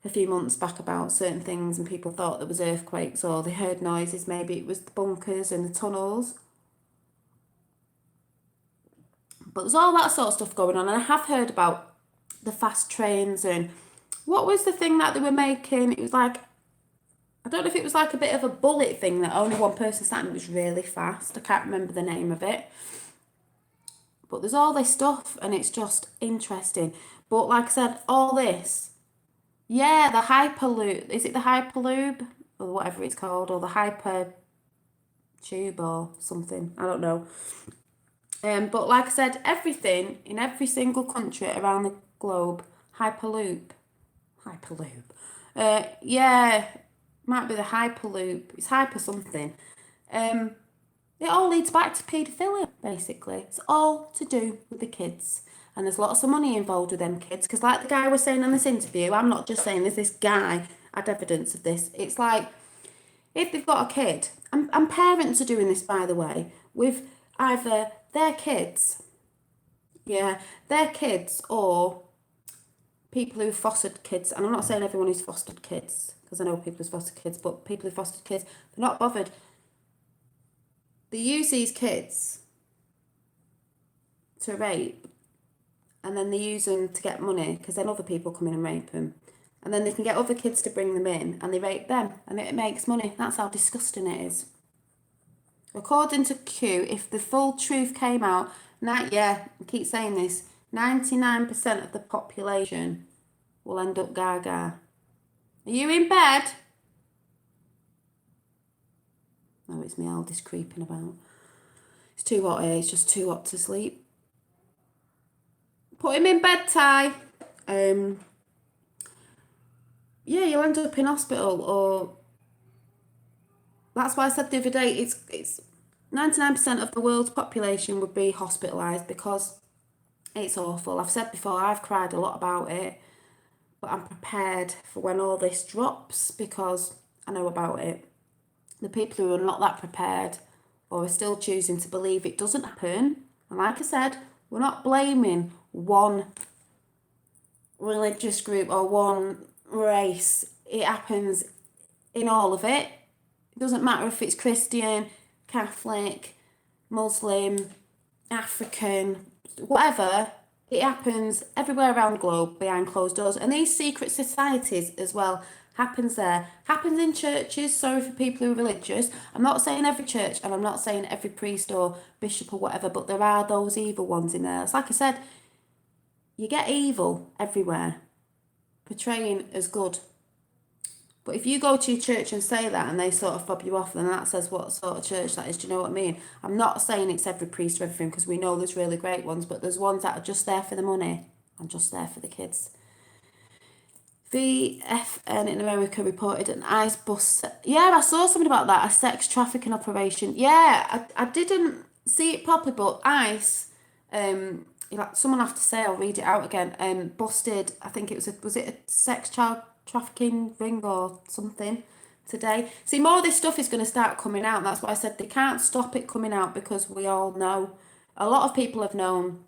S1: few months back about certain things, and people thought there was earthquakes, or they heard noises, maybe it was the bunkers and the tunnels. But there's all that sort of stuff going on. And I have heard about the fast trains and what was the thing that they were making? It was like, I don't know if it was like a bit of a bullet thing that only one person sat and it was really fast. I can't remember the name of it. But there's all this stuff and it's just interesting. But like I said, all this, yeah, the Hyperloop, is it the Hyperloop or whatever it's called, or the Hyper Tube or something? I don't know. But like I said, everything in every single country around the globe, Hyperloop. Hyperloop. Yeah, might be the Hyperloop. It's Hyper something. It all leads back to paedophilia, basically. It's all to do with the kids. And there's lots of money involved with them kids. Because like the guy was saying in this interview, I'm not just saying this guy had evidence of this. It's like, if they've got a kid, and parents are doing this, by the way, with either their kids, yeah, their kids, or people who've fostered kids. And I'm not saying everyone who's fostered kids, because I know people who've fostered kids, but people who've fostered kids, they're not bothered. They use these kids to rape, and then they use them to get money, because then other people come in and rape them. And then they can get other kids to bring them in, and they rape them, and it makes money. That's how disgusting it is. According to Q, if the full truth came out, I keep saying this, 99% of the population will end up gaga. Are you in bed? No, it's me eldest creeping about. It's too hot here, it's just too hot to sleep. Put him in bed, Ty. Yeah, you'll end up in hospital, or that's why I said the other day, it's 99% of the world's population would be hospitalised because it's awful. I've said before, I've cried a lot about it, but I'm prepared for when all this drops because I know about it. The people who are not that prepared or are still choosing to believe it doesn't happen, and like I said, we're not blaming one religious group or one race. It happens in all of it. It doesn't matter if it's Christian, Catholic, Muslim, African, whatever. It happens everywhere around the globe behind closed doors. And these secret societies as well happens there. Happens in churches. Sorry for people who are religious. I'm not saying every church and I'm not saying every priest or bishop or whatever, but there are those evil ones in there. It's like I said, you get evil everywhere, portraying as good. But if you go to your church and say that and they sort of fob you off, then that says what sort of church that is. Do you know what I mean? I'm not saying it's every priest or everything because we know there's really great ones, but there's ones that are just there for the money and just there for the kids. VFN in America reported an ICE bus. Yeah, I saw something about that, a sex trafficking operation. Yeah, I didn't see it properly, but ICE, someone have to say, I'll read it out again. Busted. I think it was it a sex child trafficking ring or something today. See, more of this stuff is going to start coming out. And that's why I said they can't stop it coming out because we all know. A lot of people have known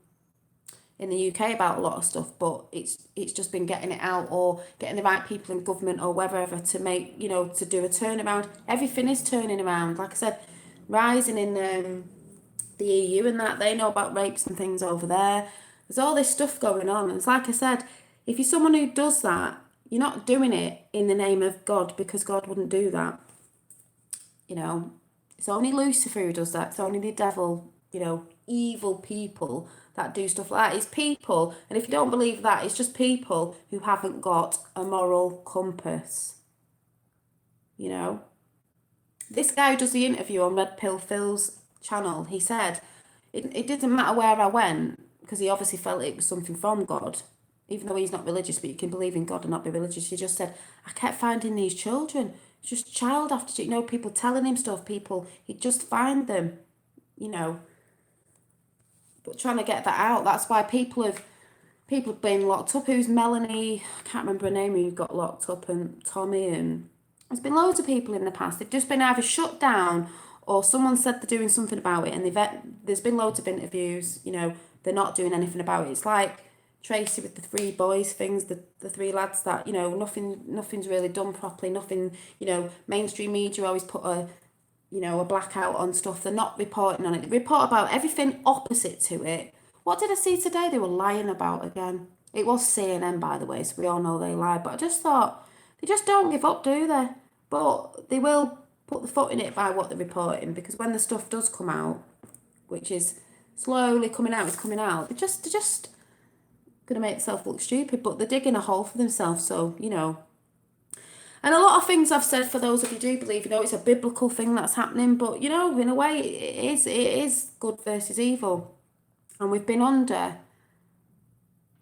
S1: in the UK about a lot of stuff, but it's just been getting it out or getting the right people in government or wherever to make, to do a turnaround. Everything is turning around. Like I said, rising in the EU and that, they know about rapes and things over there. There's all this stuff going on. And it's like I said, if you're someone who does that, you're not doing it in the name of God because God wouldn't do that. It's only Lucifer who does that. It's only the devil, evil people that do stuff like that. It's people, and if you don't believe that, it's just people who haven't got a moral compass. This guy who does the interview on Red Pill Phil's channel, he said, it didn't matter where I went, because he obviously felt it was something from God, even though he's not religious, but you can believe in God and not be religious. He just said, I kept finding these children, just child after, people telling him stuff, he'd just find them, but trying to get that out. That's why people have been locked up. Who's Melanie? I can't remember her name. Who got locked up, and Tommy, and there's been loads of people in the past. They've just been either shut down or someone said they're doing something about it, and there's been loads of interviews. They're not doing anything about it. It's like Tracy with the three boys things, the three lads that nothing's really done properly. Nothing. Mainstream media always put a blackout on stuff. They're not reporting on it. They report about everything opposite to it. What did I see today? They were lying about again. It was CNN, by the way, so we all know they lie. But I just thought, they just don't give up, do they? But they will put the foot in it by what they're reporting, because when the stuff does come out, which is slowly coming out, they're just going to make themselves look stupid, but they're digging a hole for themselves, so, And a lot of things I've said, for those of you who do believe, it's a biblical thing that's happening, but, in a way, it is good versus evil. And we've been under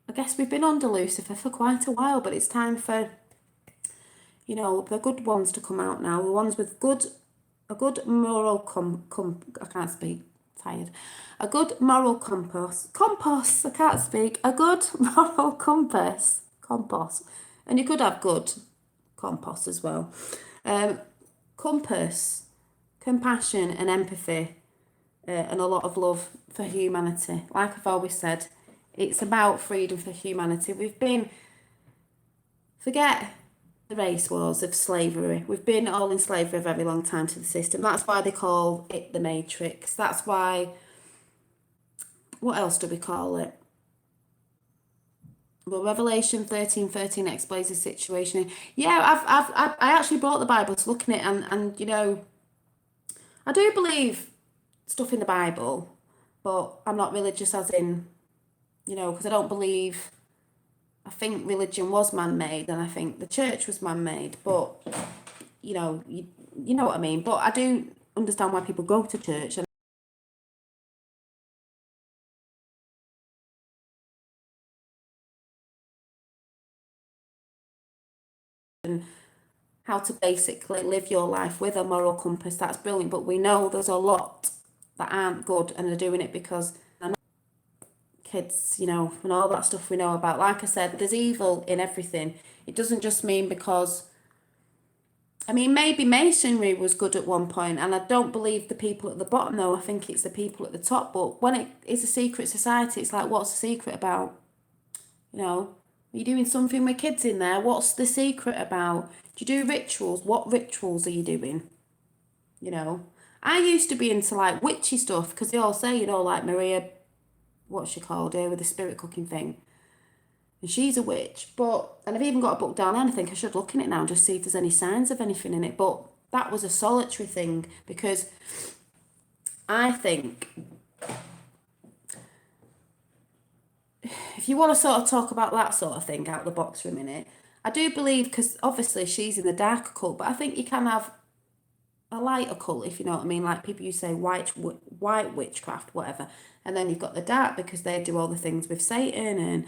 S1: Lucifer for quite a while, but it's time for, the good ones to come out now. The ones with a good moral I can't speak, tired. A good moral compass. I can't speak. A good moral compass. And you could have good compost as well. Compass, compassion and empathy, and a lot of love for humanity. Like I've always said, it's about freedom for humanity. Forget the race wars of slavery. We've been all in slavery a very long time to the system. That's why they call it the Matrix. That's why, what else do we call it? Well, Revelation 13:13 explains the situation. Yeah, I actually brought the Bible to look in it, and I do believe stuff in the Bible, but I'm not religious as in, because I don't believe, I think religion was man-made, and I think the church was man-made, but, you know what I mean. But I do understand why people go to church, and how to basically live your life with a moral compass. That's brilliant, but we know there's a lot that aren't good, and they're doing it because kids, and all that stuff we know about. Like I said, there's evil in everything. It doesn't just mean because, maybe masonry was good at one point, and I don't believe the people at the bottom, though. I think it's the people at the top. But when it is a secret society, it's like, what's the secret about? Are you doing something with kids in there? What's the secret about? Do you do rituals? What rituals are you doing? I used to be into like witchy stuff, because they all say, like Maria what's she called here with the spirit cooking thing. And she's a witch. And I've even got a book down there and I think I should look in it now and just see if there's any signs of anything in it. But that was a solitary thing because I think if you want to sort of talk about that sort of thing out of the box for a minute, I do believe, because obviously she's in the dark occult, but I think you can have a light occult, if you know what I mean. Like people you say white witchcraft, whatever, and then you've got the dark because they do all the things with Satan and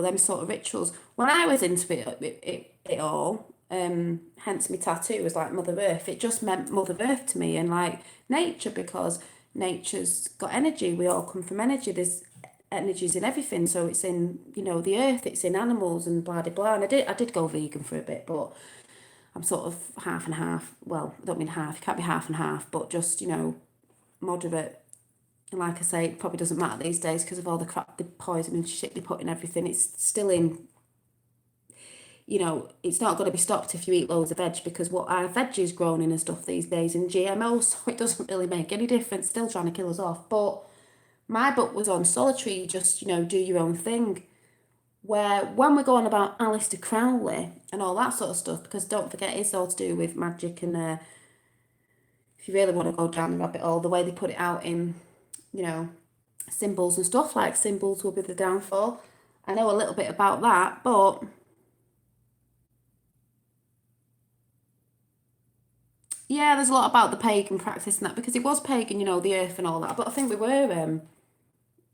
S1: them sort of rituals. When I was into it all, hence my tattoo was like Mother Earth. It just meant Mother Earth to me and like nature because nature's got energy. We all come from energy. There's energies in everything. So it's in the earth. It's in animals and blah blah blah. And I did go vegan for a bit, but I'm sort of half and half. Well, I don't mean half. It can't be half and half, but just moderate. And like I say, it probably doesn't matter these days because of all the crap, the poison and shit they put in everything. It's still in, it's not going to be stopped if you eat loads of veg because what our veg is grown in and stuff these days and GMOs, so it doesn't really make any difference. Still trying to kill us off. But my book was on solitary, just, do your own thing. Where when we're going about Aleister Crowley and all that sort of stuff, because don't forget it's all to do with magic and if you really want to go down the rabbit hole, the way they put it out in, symbols and stuff, like symbols will be the downfall. I know a little bit about that, but yeah, there's a lot about the pagan practice and that because it was pagan, the earth and all that. But I think we were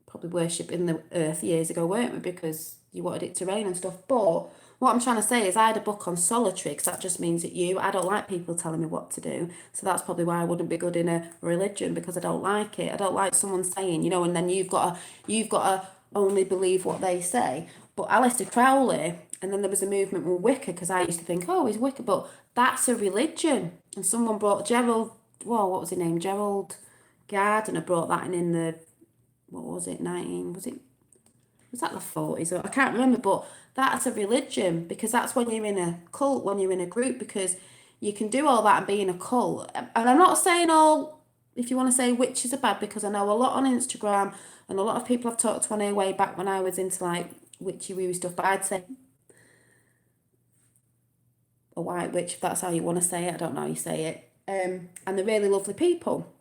S1: probably worshipping the earth years ago, weren't we? Because you wanted it to rain and stuff. But what I'm trying to say is I had a book on solitary because that just means that I don't like people telling me what to do. So that's probably why I wouldn't be good in a religion because I don't like it. I don't like someone saying, and then you've got to only believe what they say. But Aleister Crowley, and then there was a movement with Wicca because I used to think, oh, he's Wicca, but that's a religion. And someone brought what was his name? Gerald Gardner brought that in the what was it, 19, was that the 40s? I can't remember, but that's a religion because that's when you're in a cult, when you're in a group, because you can do all that and be in a cult. And I'm not saying if you want to say witches are bad, because I know a lot on Instagram and a lot of people I've talked to on here way back when I was into like witchy woo stuff, but I'd say a white witch, if that's how you want to say it. I don't know how you say it. And they're really lovely people.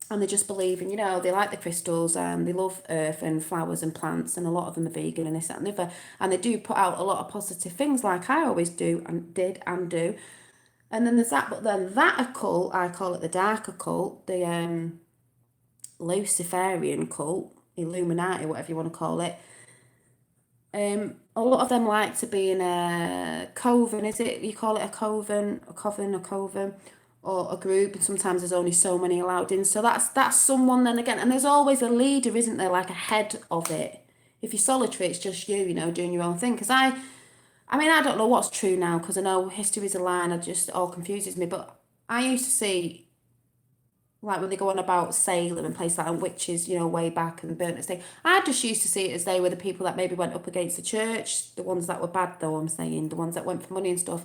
S1: And they just believe in, they like the crystals and they love earth and flowers and plants and a lot of them are vegan and this, that and the other. And they do put out a lot of positive things like I always do and did and do. And then there's that, but then that occult, I call it the dark occult, the Luciferian cult, Illuminati, whatever you want to call it. A lot of them like to be in a coven, is it? You call it a coven, or a group, and sometimes there's only so many allowed in. So that's someone then again, and there's always a leader, isn't there? Like a head of it. If you're solitary, it's just you, doing your own thing. Because I don't know what's true now, because I know history's a lie and it just all confuses me. But I used to see like when they go on about Salem and places like that and witches, way back and burnt thing. I just used to see it as they were the people that maybe went up against the church, the ones that were bad though, I'm saying, the ones that went for money and stuff,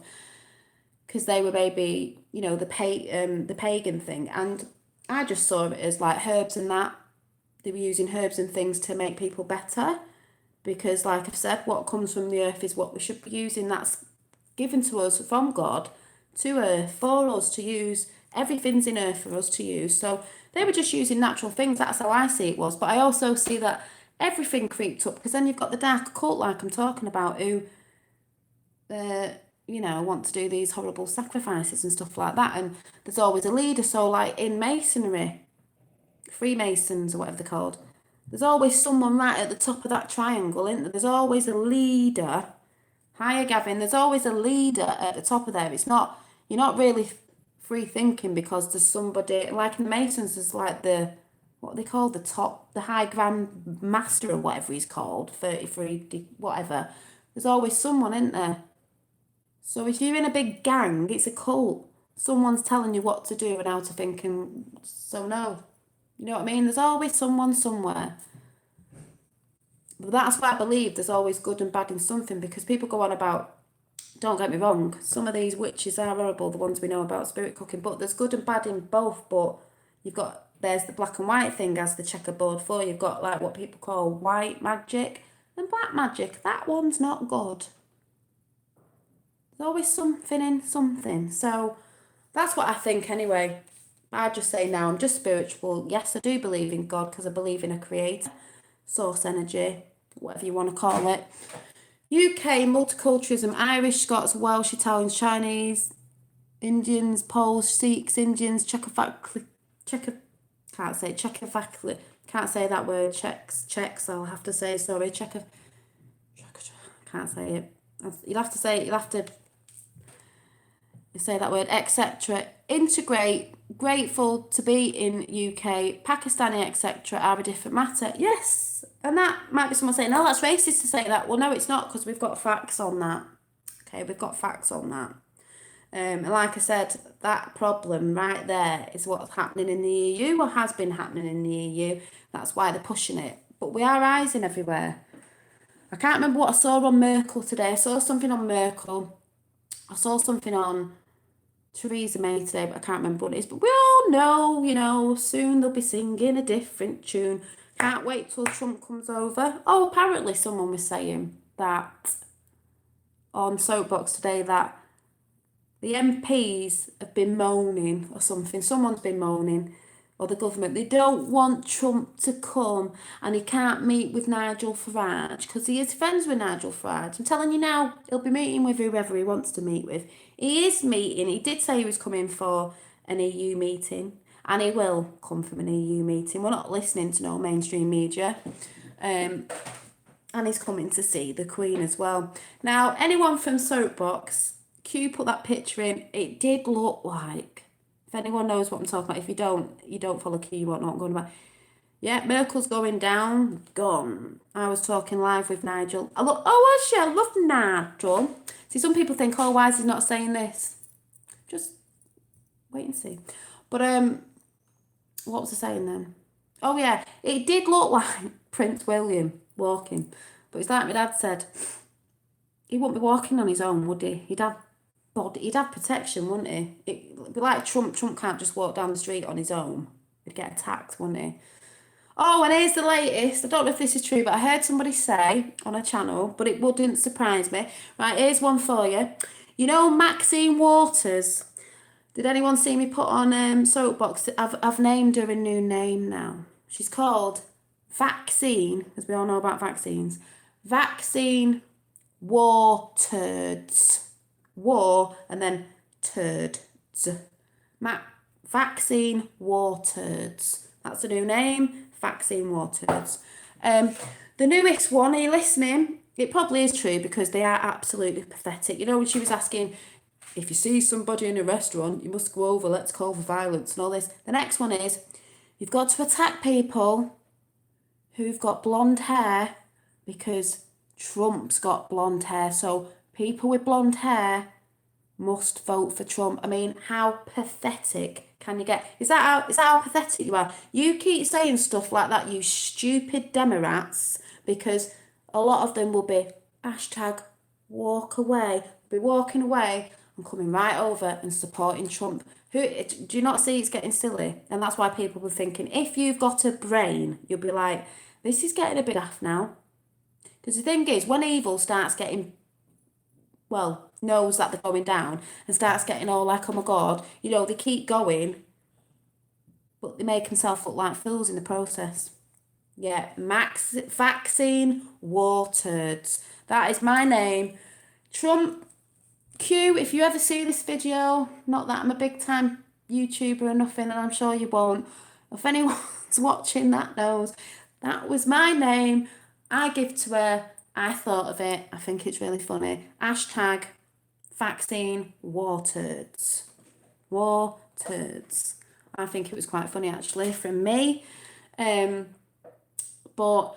S1: because they were maybe, the pagan thing. And I just saw it as like herbs and that. They were using herbs and things to make people better. Because like I've said, what comes from the earth is what we should be using. That's given to us from God to earth for us to use. Everything's in earth for us to use. So they were just using natural things. That's how I see it was. But I also see that everything creeped up because then you've got the dark occult like I'm talking about who, want to do these horrible sacrifices and stuff like that. And there's always a leader. So like in Masonry, Freemasons or whatever they're called, there's always someone right at the top of that triangle, isn't there? There's always a leader. Hiya, Gavin. There's always a leader at the top of there. It's not, you're not really free thinking because there's somebody, like in the Masons, there's like what are they called? The High Grand Master or whatever he's called, 33, whatever. There's always someone, isn't there? So if you're in a big gang, it's a cult. Someone's telling you what to do and how to think, and so no. You know what I mean? There's always someone somewhere. But that's why I believe there's always good and bad in something, because people go on about, don't get me wrong, some of these witches are horrible, the ones we know about spirit cooking, but there's good and bad in both. But you've got there's the black and white thing as the checkerboard for. You've got like what people call white magic and black magic. That one's not good. There's always something in something. So that's what I think anyway. I just say now I'm just spiritual. Yes, I do believe in God because I believe in a creator, source energy, whatever you want to call it. UK, multiculturalism, Irish, Scots, Welsh, Italians, Chinese, Indians, Poles, Sikhs, Indians, Czechoslovakia, can't say that word, Czechs, I'll have to say, sorry, can't say it. You'll have to say that word, etc. Integrate, grateful to be in UK, Pakistani, etc. are a different matter. Yes, and that might be someone saying, no, that's racist to say that. Well, no, it's not, because we've got facts on that. Okay, we've got facts on that. And like I said, that problem right there is what's happening in the EU, or has been happening in the EU. That's why they're pushing it. But we are rising everywhere. I can't remember what I saw on Merkel today. I saw something on Merkel. I saw something on Theresa May today, but I can't remember what it is. But we all know, soon they'll be singing a different tune. Can't wait till Trump comes over. Oh, apparently someone was saying that on Soapbox today that the MPs have been moaning or something. Someone's been moaning, or the government. They don't want Trump to come, and he can't meet with Nigel Farage because he is friends with Nigel Farage. I'm telling you now, he'll be meeting with whoever he wants to meet with. He is meeting. He did say he was coming for an EU meeting, and he will come from an EU meeting. We're not listening to no mainstream media. And he's coming to see the Queen as well. Now, anyone from Soapbox, Q put that picture in. It did look like, if anyone knows what I'm talking about, if you don't follow Q, you won't know what I'm going about. Yeah, Merkel's going down, gone. I was talking live with Nigel. I love Nigel. See, some people think, oh, why is he not saying this? Just wait and see. But what was I saying then? Oh yeah, it did look like Prince William walking, but it's like my dad said, he wouldn't be walking on his own, would he? He'd have protection, wouldn't he? It'd be like Trump. Trump can't just walk down the street on his own. He'd get attacked, wouldn't he? Oh, and here's the latest. I don't know if this is true, but I heard somebody say on a channel, but it wouldn't surprise me. Right, here's one for you. You know Maxine Waters? Did anyone see me put on Soapbox? I've named her a new name now. She's called Vaccine, as we all know about vaccines. Vaccine Waters. War and then turds. Vaccine Waters. That's a new name. Vaccine Waters. The newest one, are you listening? It probably is true because they are absolutely pathetic. You know, when she was asking, if you see somebody in a restaurant, you must go over, let's call for violence and all this. The next one is, you've got to attack people who've got blonde hair because Trump's got blonde hair. So people with blonde hair must vote for Trump. I mean, how pathetic can you get? Is that how pathetic you are? You keep saying stuff like that, you stupid Democrats, because a lot of them will be hashtag walk away, be walking away and coming right over and supporting Trump. Do you not see it's getting silly? And that's why people were thinking, if you've got a brain, you'll be like, this is getting a bit daft now. Because the thing is, when evil starts getting, knows that they're going down and starts getting all like, oh my God, they keep going, but they make themselves look like fools in the process. Yeah, Vaccine Waters. That is my name. Trump, Q, if you ever see this video, not that I'm a big time YouTuber or nothing, and I'm sure you won't. If anyone's watching that knows, that was my name. I give to her. I thought of it. I think it's really funny. Hashtag Vaccine Waters. Waters. I think it was quite funny actually from me. But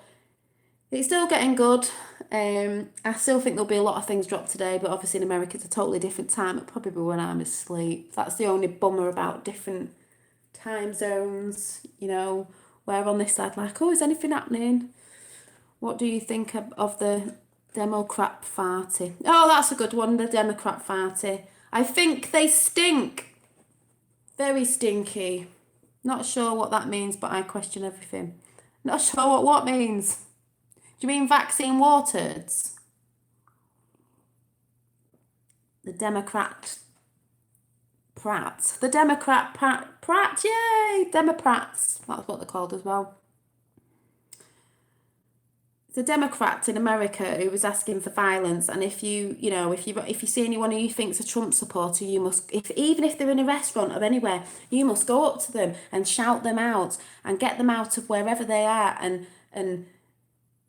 S1: it's still getting good. I still think there'll be a lot of things dropped today, but obviously in America it's a totally different time. It'll probably be when I'm asleep. That's the only bummer about different time zones, where on this side, like, oh, is anything happening? What do you think of the Democrat Party? Oh, that's a good one, the Democrat Party. I think they stink. Very stinky. Not sure what that means, but I question everything. Not sure what means. Do you mean vaccine waters? The Democrat Pratt. The Democrat Pratt, yay! Democrats. That's what they're called as well. The Democrat in America who was asking for violence, and if you see anyone who you think's a Trump supporter, you must, even if they're in a restaurant or anywhere, you must go up to them and shout them out and get them out of wherever they are and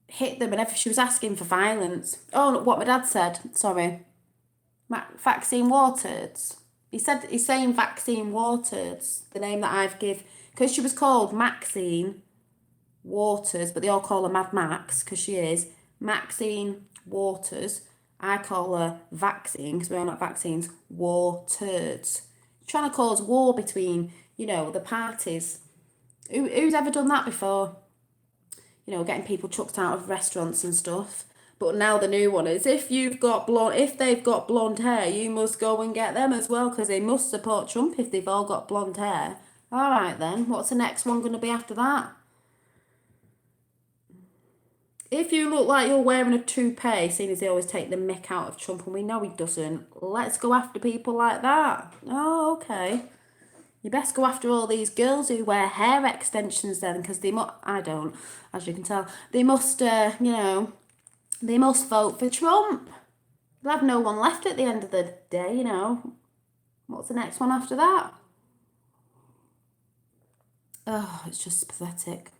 S1: hit them. And if she was asking for violence, oh, look what my dad said. Sorry, vaccine waters. He's saying vaccine waters, the name that I've give, because she was called Maxine Waters, but they all call her Mad Max because she is Maxine Waters. I call her Vaccine because we're not vaccines. Waters. Trying to cause war between, the parties. Who's ever done that before? Getting people chucked out of restaurants and stuff. But now the new one is if they've got blonde hair, you must go and get them as well because they must support Trump if they've all got blonde hair. All right then, what's the next one going to be after that? If you look like you're wearing a toupee, seeing as they always take the mick out of Trump, and we know he doesn't, let's go after people like that. Oh, okay. You best go after all these girls who wear hair extensions then, because I don't, as you can tell. They must, they must vote for Trump. They'll have no one left at the end of the day, What's the next one after that? Oh, it's just pathetic.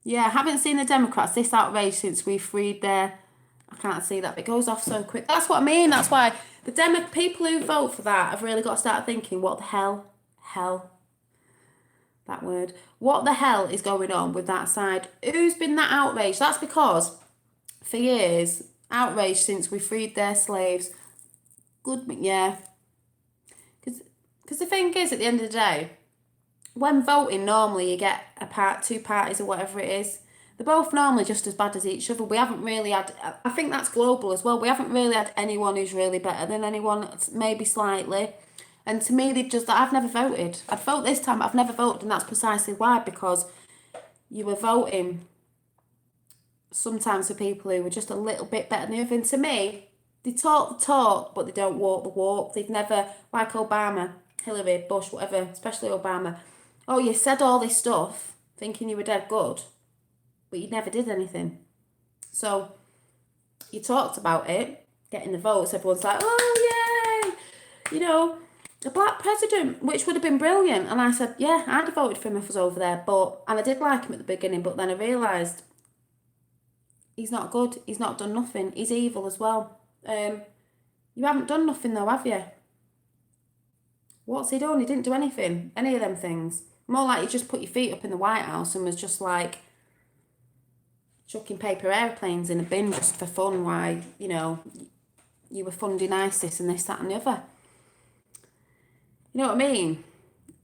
S1: Yeah, I haven't seen the Democrats this outrage since we freed their. I can't see that. It goes off so quick. That's what I mean. That's why the people who vote for that have really got to start thinking, what the hell, that word. What the hell is going on with that side? Who's been that outraged? That's because for years, outraged since we freed their slaves. Good, yeah. Because the thing is, at the end of the day, when voting, normally you get two parties or whatever it is. They're both normally just as bad as each other. We haven't really had, I think that's global as well. We haven't really had anyone who's really better than anyone, maybe slightly. And to me, I've never voted. I'd vote this time, but I've never voted, and that's precisely why, because you were voting sometimes for people who were just a little bit better than the other. And to me, they talk the talk, but they don't walk the walk. They've never, like Obama, Hillary, Bush, whatever, especially Obama. Oh, you said all this stuff thinking you were dead good, but you never did anything. So you talked about it, getting the votes. Everyone's like, oh, yay! A black president, which would have been brilliant. And I said, yeah, I'd have voted for him if I was over there. And I did like him at the beginning, but then I realised he's not good. He's not done nothing. He's evil as well. You haven't done nothing though, have you? What's he done? He didn't do anything. Any of them things. More like he just put your feet up in the White House and was just like chucking paper airplanes in a bin just for fun. Why, you were funding ISIS and this, that, and the other. You know what I mean?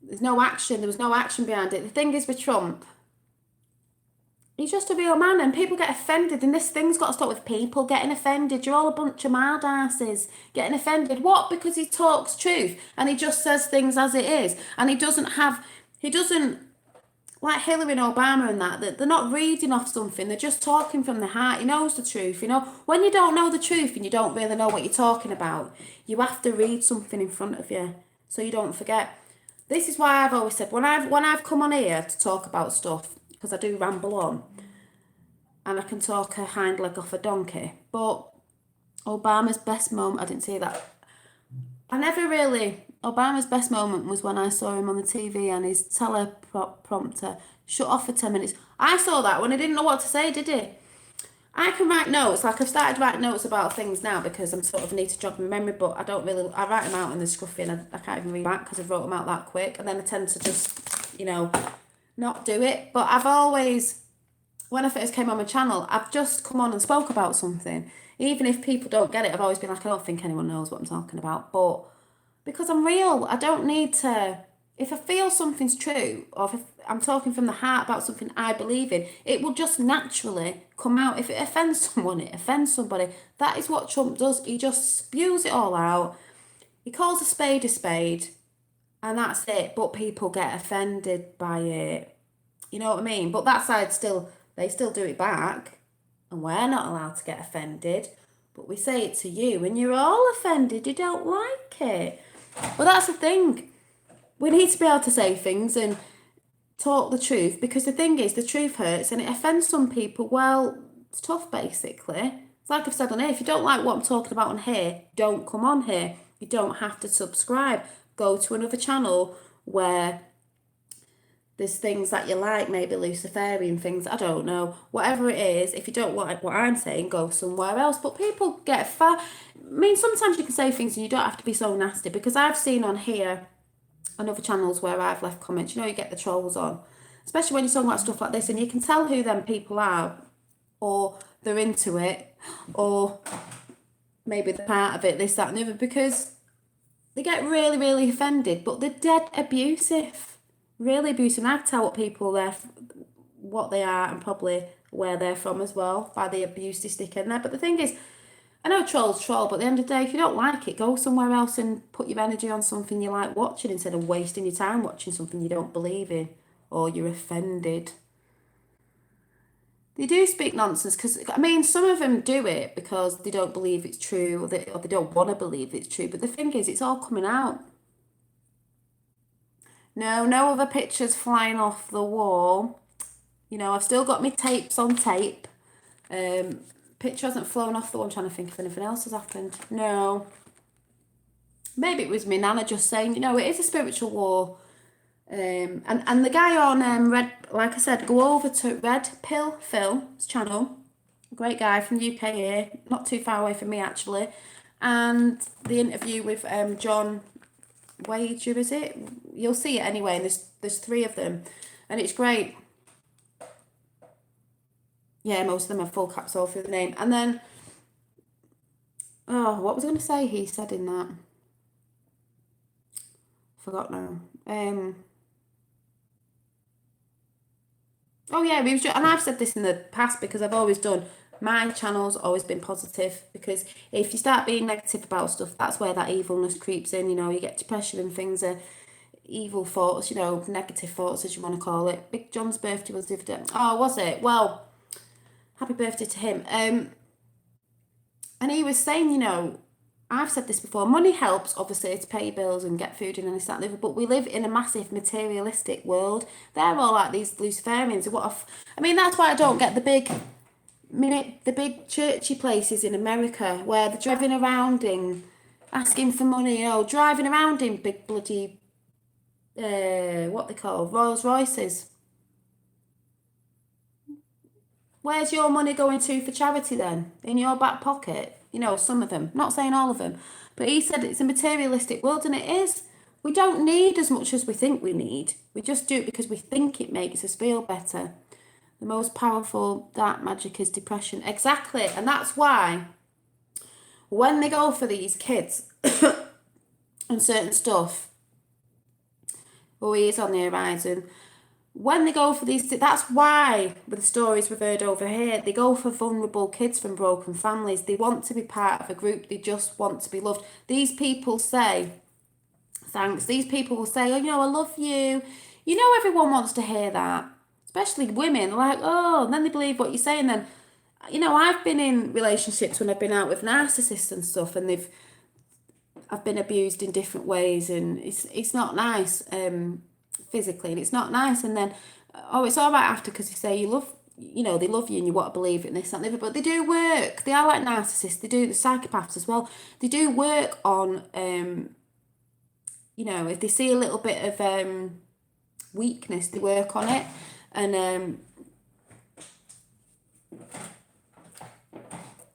S1: There's no action. There was no action behind it. The thing is with Trump, he's just a real man, and people get offended. And this thing's got to stop with people getting offended. You're all a bunch of mad asses getting offended. What? Because he talks truth and he just says things as it is, and he doesn't like Hillary and Obama and that they're not reading off something. They're just talking from the heart. He knows the truth. When you don't know the truth and you don't really know what you're talking about, you have to read something in front of you so you don't forget. This is why I've always said when I've come on here to talk about stuff, because I do ramble on and I can talk a hind leg off a donkey. But Obama's best moment, I didn't say that. Obama's best moment was when I saw him on the TV and his teleprompter shut off for 10 minutes. I saw that when he didn't know what to say, did he? I can write notes, like I've started writing notes about things now because I'm sort of need to jog my memory, but I write them out in the scruffy and I can't even read back because I've wrote them out that quick, and then I tend to just, not do it. But I've always, when I first came on my channel, I've just come on and spoke about something. Even if people don't get it, I've always been like, I don't think anyone knows what I'm talking about. But because I'm real, I don't need to, if I feel something's true, or if I'm talking from the heart about something I believe in, it will just naturally come out. If it offends someone, it offends somebody. That is what Trump does. He just spews it all out. He calls a spade, and that's it. But people get offended by it. You know what I mean? But that side still, they still do it back, and we're not allowed to get offended. But we say it to you, and you're all offended. You don't like it. Well, that's the thing. We need to be able to say things and talk the truth, because the thing is, the truth hurts and it offends some people. Well, it's tough, basically. It's like I've said on here, if you don't like what I'm talking about on here, don't come on here. You don't have to subscribe. Go to another channel where there's things that you like, maybe Luciferian things, I don't know. Whatever it is, if you don't like what I'm saying, go somewhere else. But people get far. I mean, sometimes you can say things and you don't have to be so nasty, because I've seen on here, on other channels where I've left comments, you get the trolls on. Especially when you're talking about stuff like this, and you can tell who them people are, or they're into it, or maybe they're part of it, this, that, and the other, because they get really, really offended, but they're dead abusive. Really abusive. And I can tell what people what they are, and probably where they're from as well, by the abuse they stick in there. But the thing is, I know trolls troll, but at the end of the day, if you don't like it, go somewhere else and put your energy on something you like watching, instead of wasting your time watching something you don't believe in, or you're offended. They do speak nonsense, because, I mean, some of them do it because they don't believe it's true, or they don't want to believe it's true. But the thing is, it's all coming out. No other pictures flying off the wall. I've still got my tapes on tape. Picture hasn't flown off the wall. I'm trying to think if anything else has happened. No. Maybe it was my nana just saying, it is a spiritual war. And the guy on Red, like I said, go over to Red Pill Phil's channel. Great guy from the UK here, not too far away from me actually. And the interview with John Wager, is it? You'll see it anyway. And there's 3 of them, and it's great. Yeah, most of them are full caps all through the name. And then, what was I going to say? He said in that. Forgot now. Oh yeah, and I've said this in the past, because I've always done. My channel's always been positive, because if you start being negative about stuff, that's where that evilness creeps in. You get depression and things are evil thoughts, negative thoughts, as you want to call it. Big John's birthday was the other day. Oh, was it? Well, happy birthday to him. And he was saying, I've said this before, money helps, obviously, to pay bills and get food and this, that, and the other, but we live in a massive materialistic world. They're all like these Luciferians. That's why I don't get the big churchy places in America where they're driving around in, asking for money, driving around in big bloody, what they call, Rolls Royces. Where's your money going to for charity then? In your back pocket? Some of them. Not saying all of them. But he said it's a materialistic world, and it is. We don't need as much as we think we need. We just do it because we think it makes us feel better. The most powerful dark magic is depression. Exactly. And that's why when they go for these kids and certain stuff, he is on the horizon. When they go for these, that's why, with the stories we've heard over here, they go for vulnerable kids from broken families. They want to be part of a group. They just want to be loved. These people say, thanks. These people will say, I love you. Everyone wants to hear that, especially women. Like, and then they believe what you say. And then, I've been in relationships when I've been out with narcissists and stuff, and I've been abused in different ways, and it's not nice. Physically, and it's not nice. And then it's all right after, because you say they love you and you want to believe it and this, that, and the other. But they do work. They are like narcissists. They do, the psychopaths as well. They do work on if they see a little bit of weakness, they work on it. And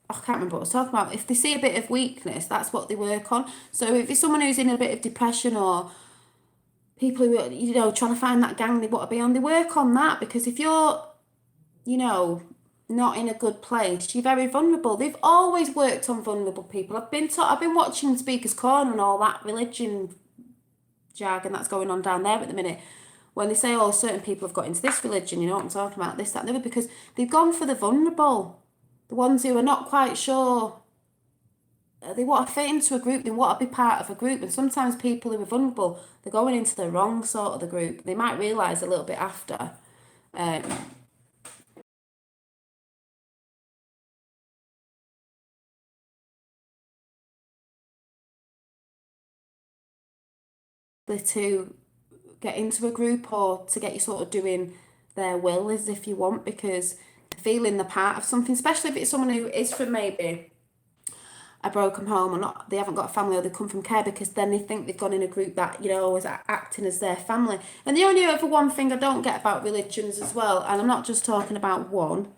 S1: I can't remember what I was talking about. If they see a bit of weakness, that's what they work on. So if it's someone who's in a bit of depression, or people who are, trying to find that gang they want to be on, they work on that, because if you're, not in a good place, you're very vulnerable. They've always worked on vulnerable people. I've been watching Speaker's Corner and all that religion jargon that's going on down there at the minute, when they say, certain people have got into this religion, you know what I'm talking about, this, that, and the other, because they've gone for the vulnerable, the ones who are not quite sure they want to fit into a group, they want to be part of a group, and sometimes people who are vulnerable, they're going into the wrong sort of the group. They might realise a little bit after. Um, to get into a group or to get you sort of doing their will as if you want, because feeling the part of something, especially if it's someone who is from maybe a broken home or not, they haven't got a family or they come from care, because then they think they've gone in a group that, is acting as their family. And the only other one thing I don't get about religions as well, and I'm not just talking about one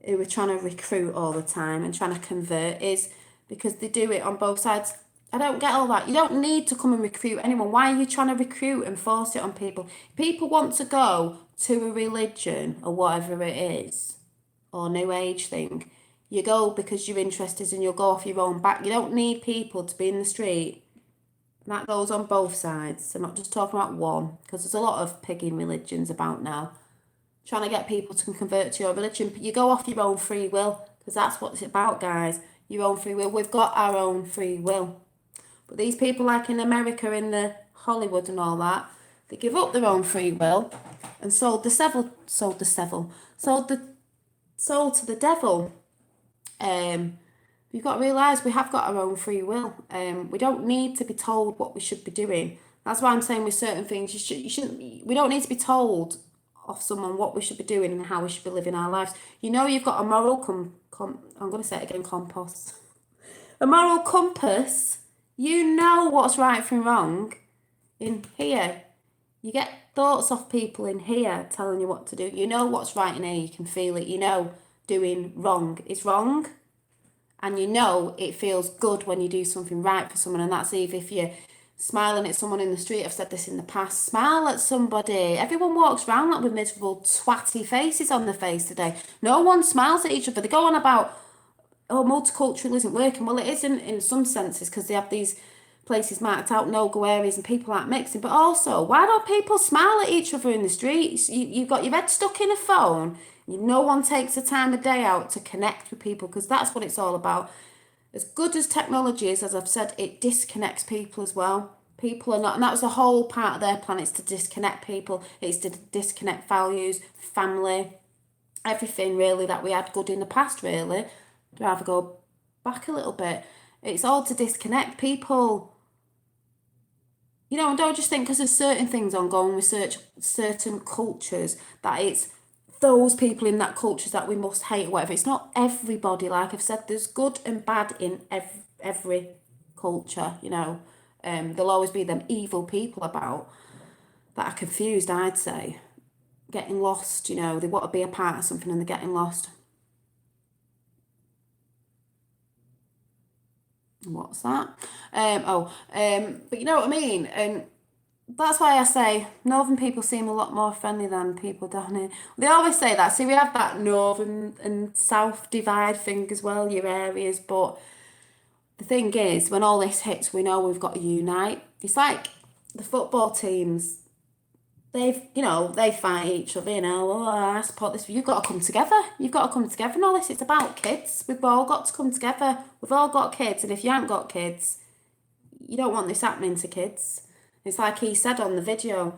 S1: who are trying to recruit all the time and trying to convert, is because they do it on both sides. I don't get all that. You don't need to come and recruit anyone. Why are you trying to recruit and force it on people? People want to go to a religion or whatever it is, or new age thing. You go because you're interested and you'll go off your own back. You don't need people to be in the street. And that goes on both sides. I'm not just talking about one, because there's a lot of pigging religions about now, trying to get people to convert to your religion. But you go off your own free will, because that's what it's about, guys. Your own free will. We've got our own free will. But these people, like in America, in the Hollywood and all that, they give up their own free will and sold the soul to the devil. You've got to realise we have got our own free will. We don't need to be told what we should be doing. That's why I'm saying with certain things, you shouldn't. We don't need to be told off someone what we should be doing and how we should be living our lives. You've got a moral I'm going to say it again, compost. A moral compass. You know what's right from wrong in here. You get thoughts off people in here telling you what to do. You know what's right in here. You can feel it. Doing wrong is wrong. And it feels good when you do something right for someone. And that's even if you're smiling at someone in the street. I've said this in the past. Smile at somebody. Everyone walks around like with miserable, twatty faces on their face today. No one smiles at each other. They go on about, oh, multicultural isn't working. Well, it isn't in some senses, because they have these places marked out, no-go areas, and people aren't mixing. But also, why don't people smile at each other in the streets? You've got your head stuck in a phone. No one takes the time of day out to connect with people, because that's what it's all about. As good as technology is, as I've said, it disconnects people as well. People are not, and that was the whole part of their plan, it's to disconnect people, it's to disconnect values, family, everything really that we had good in the past, really. I'd rather go back a little bit. It's all to disconnect people. And don't just think because there's certain things ongoing with certain cultures that it's those people in that culture that we must hate or whatever. It's not everybody. Like I've said, there's good and bad in every culture. There'll always be them evil people about that are confused, I'd say, getting lost. They want to be a part of something and they're getting lost. What's that? But you know what I mean? And that's why I say northern people seem a lot more friendly than people down here. They always say that. See, we have that northern and south divide thing as well, your areas. But the thing is, when all this hits, we know we've got to unite. It's like the football teams. They fight each other, oh, I support this. You've got to come together. You've got to come together and all this. It's about kids. We've all got to come together. We've all got kids. And if you haven't got kids, you don't want this happening to kids. It's like he said on the video,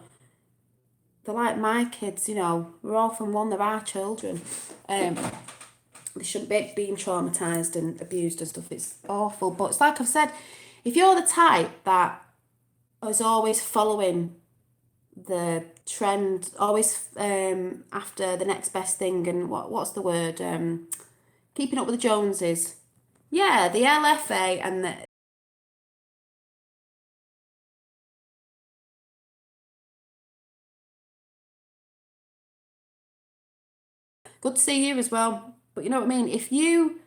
S1: they're like my kids, we're all from one, they're our children. They shouldn't be being traumatised and abused and stuff. It's awful. But it's like I've said, if you're the type that is always following the trend, always after the next best thing, and what's the word? Keeping up with the Joneses. Yeah, the LFA and the good to see you as well. But you know what I mean? If you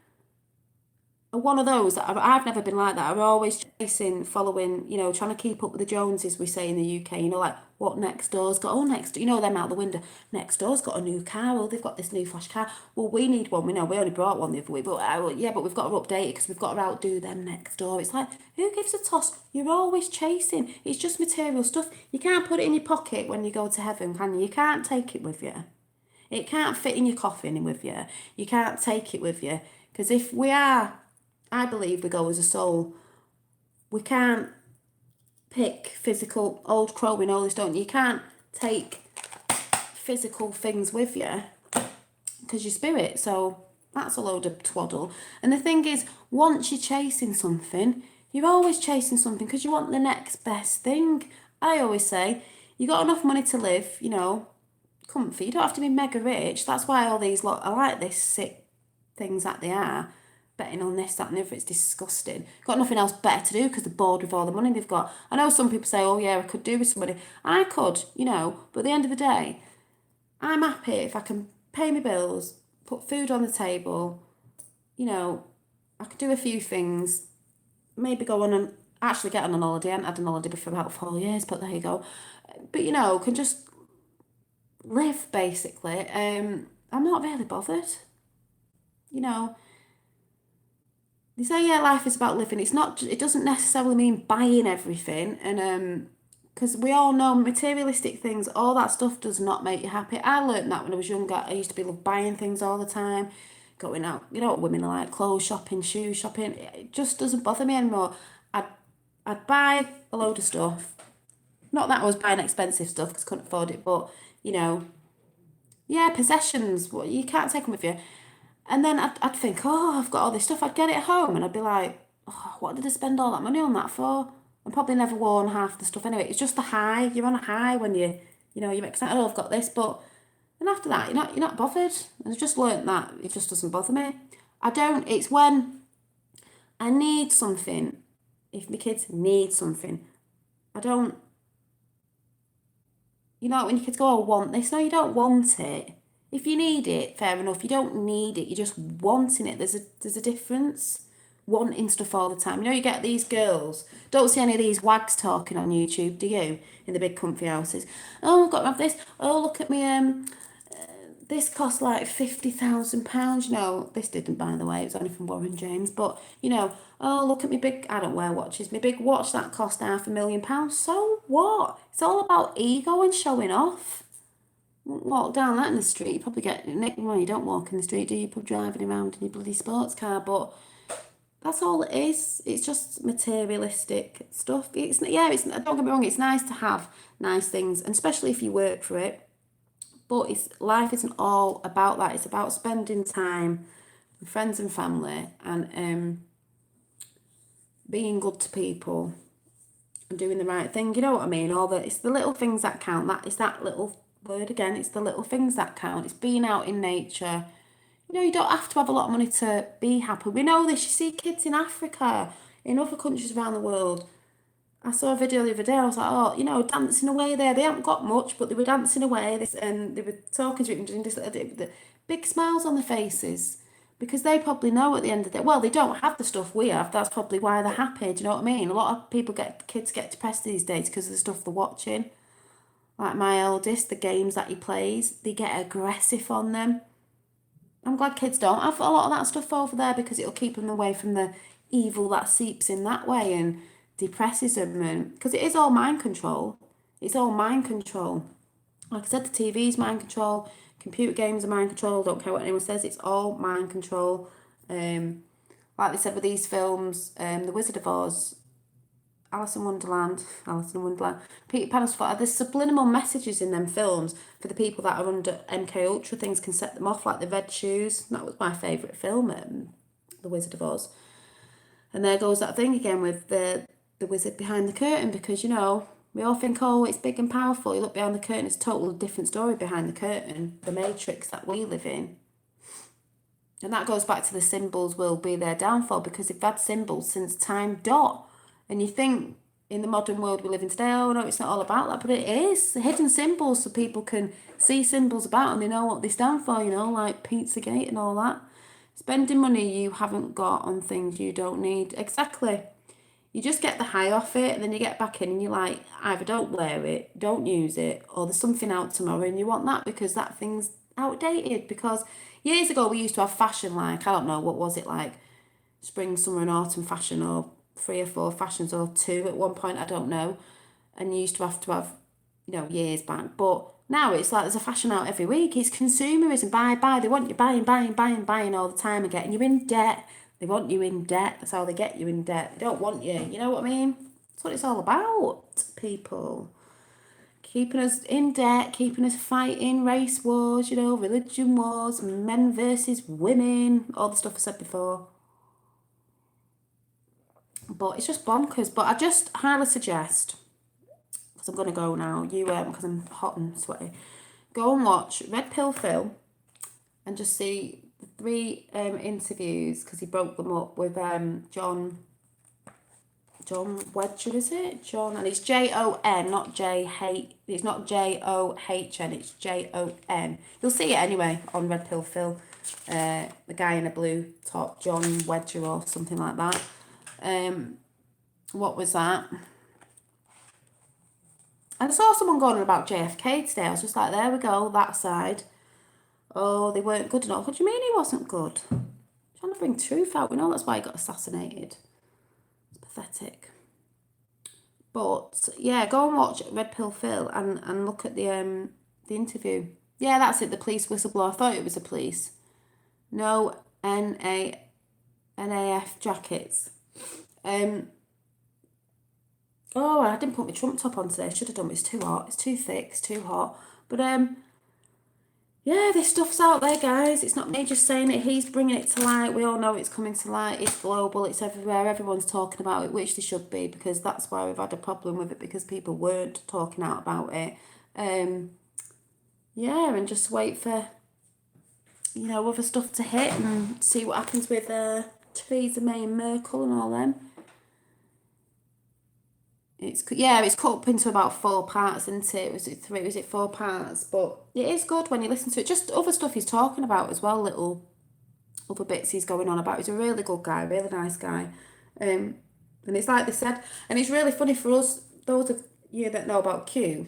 S1: are one of those that I've never been like that. I'm always chasing, following, trying to keep up with the Joneses, we say in the UK. Like what next door's got. Oh, next, them out the window. Next door's got a new car. Well, they've got this new flash car. Well, we need one. We know we only brought one the other week, but yeah, but we've got to update it because we've got to outdo them next door. It's like, who gives a toss? You're always chasing. It's just material stuff. You can't put it in your pocket when you go to heaven, can you? You can't take it with you. It can't fit in your coffin with you. You can't take it with you. Because if we are I believe we go as a soul. We can't pick physical, old crow, we know this, don't you? You can't take physical things with you because you're spirit. So that's a load of twaddle. And the thing is, once you're chasing something, you're always chasing something because you want the next best thing. I always say, you got enough money to live, comfy. You don't have to be mega rich. That's why all these lot are like this sick things that they are. Betting on this, that, and the other. It's disgusting. Got nothing else better to do because they're bored with all the money they've got. I know some people say, oh yeah, I could do with some money. I could, but at the end of the day, I'm happy if I can pay my bills, put food on the table, I could do a few things, maybe go on and actually get on an holiday. I haven't had an holiday for about 4 years, but there you go. But, can just live, basically. I'm not really bothered, you know. They say, yeah, life is about living. It's not, it doesn't necessarily mean buying everything. And because we all know materialistic things, all that stuff does not make you happy. I learned that when I was younger. I used to be buying things all the time, going out. You know what women are like, clothes shopping, shoe shopping. It just doesn't bother me anymore. I'd, I'd buy a load of stuff. Not that I was buying expensive stuff because I couldn't afford it, but, you know, yeah, possessions, well, you can't take them with you. And then I'd think, oh, I've got all this stuff. I'd get it home and I'd be like, oh, what did I spend all that money on that for? I'm probably never worn half the stuff anyway. It's just the high. You're on a high when you're excited. Oh, I've got this, but then after that, you're not bothered. And I just learnt that it just doesn't bother me. I don't. It's when I need something. If my kids need something, I don't. When your kids go, oh, I want this. No, you don't want it. If you need it, fair enough. You don't need it. You're just wanting it. There's a difference. Wanting stuff all the time. You get these girls. Don't see any of these wags talking on YouTube, do you? In the big comfy houses. Oh, I've got to have this. Oh, look at me. This cost like £50,000. This didn't, by the way. It was only from Warren James. But oh, look at me big. I don't wear watches. My big watch that cost £500,000. So what? It's all about ego and showing off. Walk down that in the street, you probably get nicked. Well, you don't walk in the street, do you? You're driving around in your bloody sports car, but that's all it is. It's just materialistic stuff. Don't get me wrong, it's nice to have nice things, and especially if you work for it. But life isn't all about that. It's about spending time with friends and family and being good to people and doing the right thing. You know what I mean? It's the little things that count. It's that little word again. It's the little things that count. It's being out in nature. You don't have to have a lot of money to be happy. We know this. You see kids in Africa, in other countries around the world. I saw a video the other day. I was like, oh, dancing away there. They haven't got much, but they were dancing away. And they were talking to it and just the big smiles on their faces because they probably know at the end of the day. Well, they don't have the stuff we have. That's probably why they're happy. Do you know what I mean? A lot of kids get depressed these days because of the stuff they're watching. Like my eldest, the games that he plays, they get aggressive on them. I'm glad kids don't have a lot of that stuff over there because it'll keep them away from the evil that seeps in that way and depresses them. And because it is all mind control. It's all mind control. Like I said, the TV's mind control, computer games are mind control. Don't care what anyone says. It's all mind control. Like they said with these films, The Wizard of Oz, Alice in Wonderland, Peter Pan, there's subliminal messages in them films for the people that are under MK Ultra. Things can set them off, like the red shoes. That was my favourite film, The Wizard of Oz. And there goes that thing again with the wizard behind the curtain, because we all think, oh, it's big and powerful. You look behind the curtain, it's a totally different story behind the curtain, the matrix that we live in. And that goes back to the symbols will be their downfall, because they've had symbols since time dot. And you think in the modern world we live in today, oh no, it's not all about that, but it is. Hidden symbols so people can see symbols about and they know what they stand for, like Pizzagate and all that. Spending money you haven't got on things you don't need. Exactly. You just get the high off it and then you get back in and you're like, either don't wear it, don't use it, or there's something out tomorrow and you want that because that thing's outdated. Because years ago we used to have fashion, like, I don't know, what was it, like spring, summer and autumn fashion, or 3 or 4 fashions, or 2 at one point, I don't know. And you used to have, years back. But now it's like there's a fashion out every week. It's consumerism, buy. They want you buying all the time again. And you're in debt. They want you in debt. That's how they get you in debt. They don't want you. You know what I mean? That's what it's all about, people. Keeping us in debt, keeping us fighting race wars, religion wars, men versus women, all the stuff I said before. But it's just bonkers. But I just highly suggest, because I'm going to go now, because I'm hot and sweaty, go and watch Red Pill Phil and just see the 3 interviews, because he broke them up with John Wedger, is it? John, and it's Jon, not J-H. It's not John, it's Jon. You'll see it anyway on Red Pill Phil. The guy in a blue top, John Wedger or something like that. What was that? And I saw someone going on about JFK today. I was just like, there we go, that side. Oh, they weren't good enough. What do you mean he wasn't good? I'm trying to bring truth out. We know that's why he got assassinated. It's pathetic. But yeah, go and watch Red Pill Phil and look at the interview. Yeah, that's it. The police whistleblower. I thought it was the police. No NAF jackets. Oh, I didn't put my Trump top on today. I should have done, but it's too hot. It's too thick. It's too hot. But yeah, this stuff's out there, guys. It's not me just saying it. He's bringing it to light. We all know it's coming to light. It's global. It's everywhere. Everyone's talking about it, which they should be, because that's why we've had a problem with it, because people weren't talking out about it. Yeah, and just wait for, other stuff to hit and see what happens with Theresa May and Merkel and all them. It's cut up into about 4 parts, isn't it? Was it 3? Was it 4 parts? But it is good when you listen to it. Just other stuff he's talking about as well, little other bits he's going on about. He's a really good guy, really nice guy. And it's like they said, and it's really funny for us, those of you that know about Q,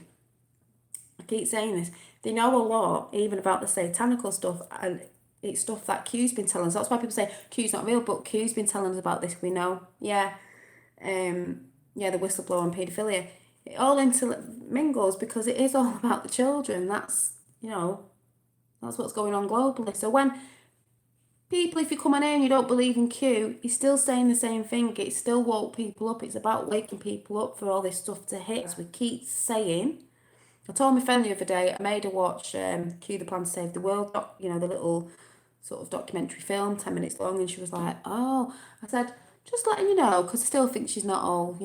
S1: I keep saying this, they know a lot, even about the satanical stuff, and it's stuff that Q's been telling us. That's why people say Q's not real, but Q's been telling us about this. We know, yeah. The whistleblower and paedophilia. It all intermingles because it is all about the children. That's what's going on globally. So when people, if you come on here and you don't believe in Q, you're still saying the same thing. It's still woke people up. It's about waking people up for all this stuff to hit, as we keep saying. I told my friend the other day, I made her watch Q, the Plan to Save the World, the little sort of documentary film, 10 minutes long, and she was like, oh, I said, just letting you know, because I still think she's not all,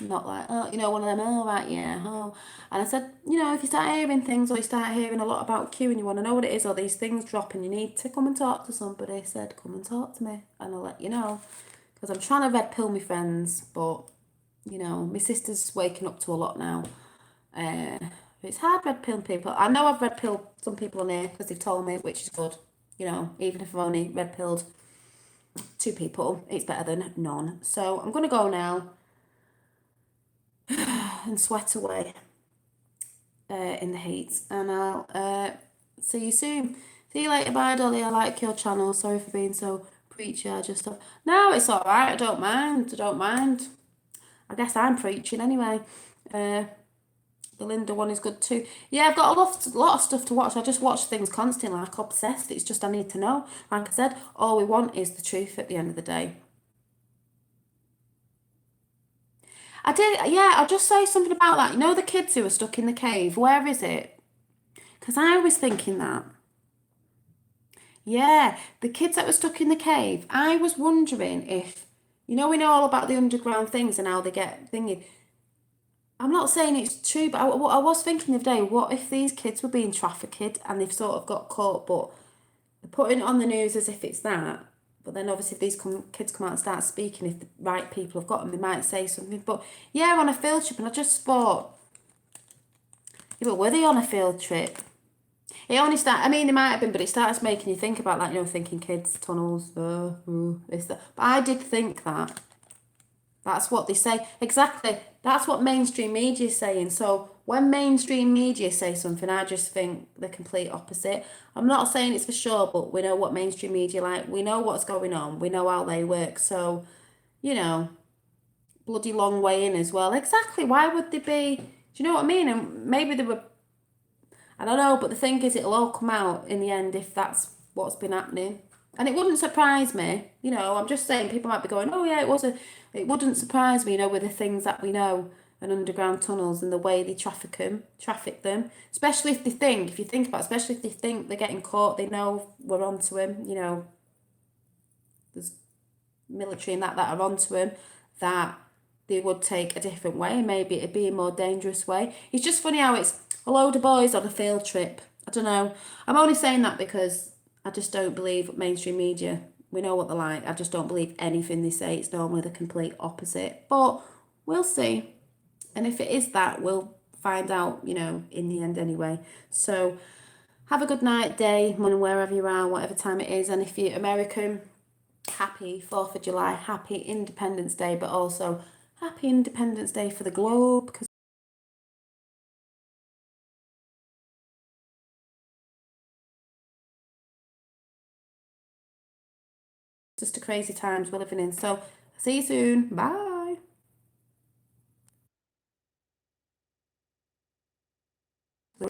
S1: not like, oh, one of them, oh, right, yeah, oh. And I said, if you start hearing things, or you start hearing a lot about Q and you want to know what it is, or these things drop and you need to come and talk to somebody, I said, come and talk to me, and I'll let you know. Because I'm trying to red pill my friends, but, my sister's waking up to a lot now. It's hard red pill people. I know I've red pilled some people on here because they've told me, which is good. Even if I've only red pilled 2 people, it's better than none. So I'm going to go now and sweat away in the heat. And I'll see you soon. See you later. Bye, Dolly. I like your channel. Sorry for being so preachy. I just thought, no, it's all right. I don't mind. I guess I'm preaching anyway. The Linda one is good too. Yeah, I've got a lot of stuff to watch. I just watch things constantly, like obsessed. It's just I need to know. Like I said, all we want is the truth at the end of the day. I'll just say something about that. The kids who are stuck in the cave, where is it? Because I was thinking that. Yeah, the kids that were stuck in the cave, I was wondering if, we know all about the underground things and how they get thingy. I'm not saying it's true, but I was thinking the other day, what if these kids were being trafficked and they've sort of got caught, but they're putting it on the news as if it's that. But then obviously if these kids come out and start speaking, if the right people have got them, they might say something. But yeah, on a field trip, and I just thought, yeah, but were they on a field trip? It only started, they might have been, but it starts making you think about that, thinking kids, tunnels, this, that. But I did think that. That's what they say. Exactly. That's what mainstream media is saying. So when mainstream media say something, I just think the complete opposite. I'm not saying it's for sure, but we know what mainstream media like. We know what's going on. We know how they work. So, bloody long way in as well. Exactly. Why would they be? Do you know what I mean? And maybe they were, I don't know, but the thing is, it'll all come out in the end if that's what's been happening. And it wouldn't surprise me, I'm just saying people might be going, oh yeah, it wouldn't surprise me, with the things that we know and underground tunnels and the way they traffic them, especially if you think about, especially if they think they're getting caught, they know we're onto him, there's military and that are onto him, that they would take a different way, maybe it'd be a more dangerous way. It's just funny how it's a load of boys on a field trip. I don't know. I'm only saying that because I just don't believe mainstream media. We know what they're like. I just don't believe anything they say. It's normally the complete opposite. But we'll see. And if it is that, we'll find out, in the end anyway. So have a good night, day, morning, wherever you are, whatever time it is. And if you're American, happy 4th of July, happy Independence Day, but also happy Independence Day for the globe, because just a crazy times we're living in. So see you soon. Bye.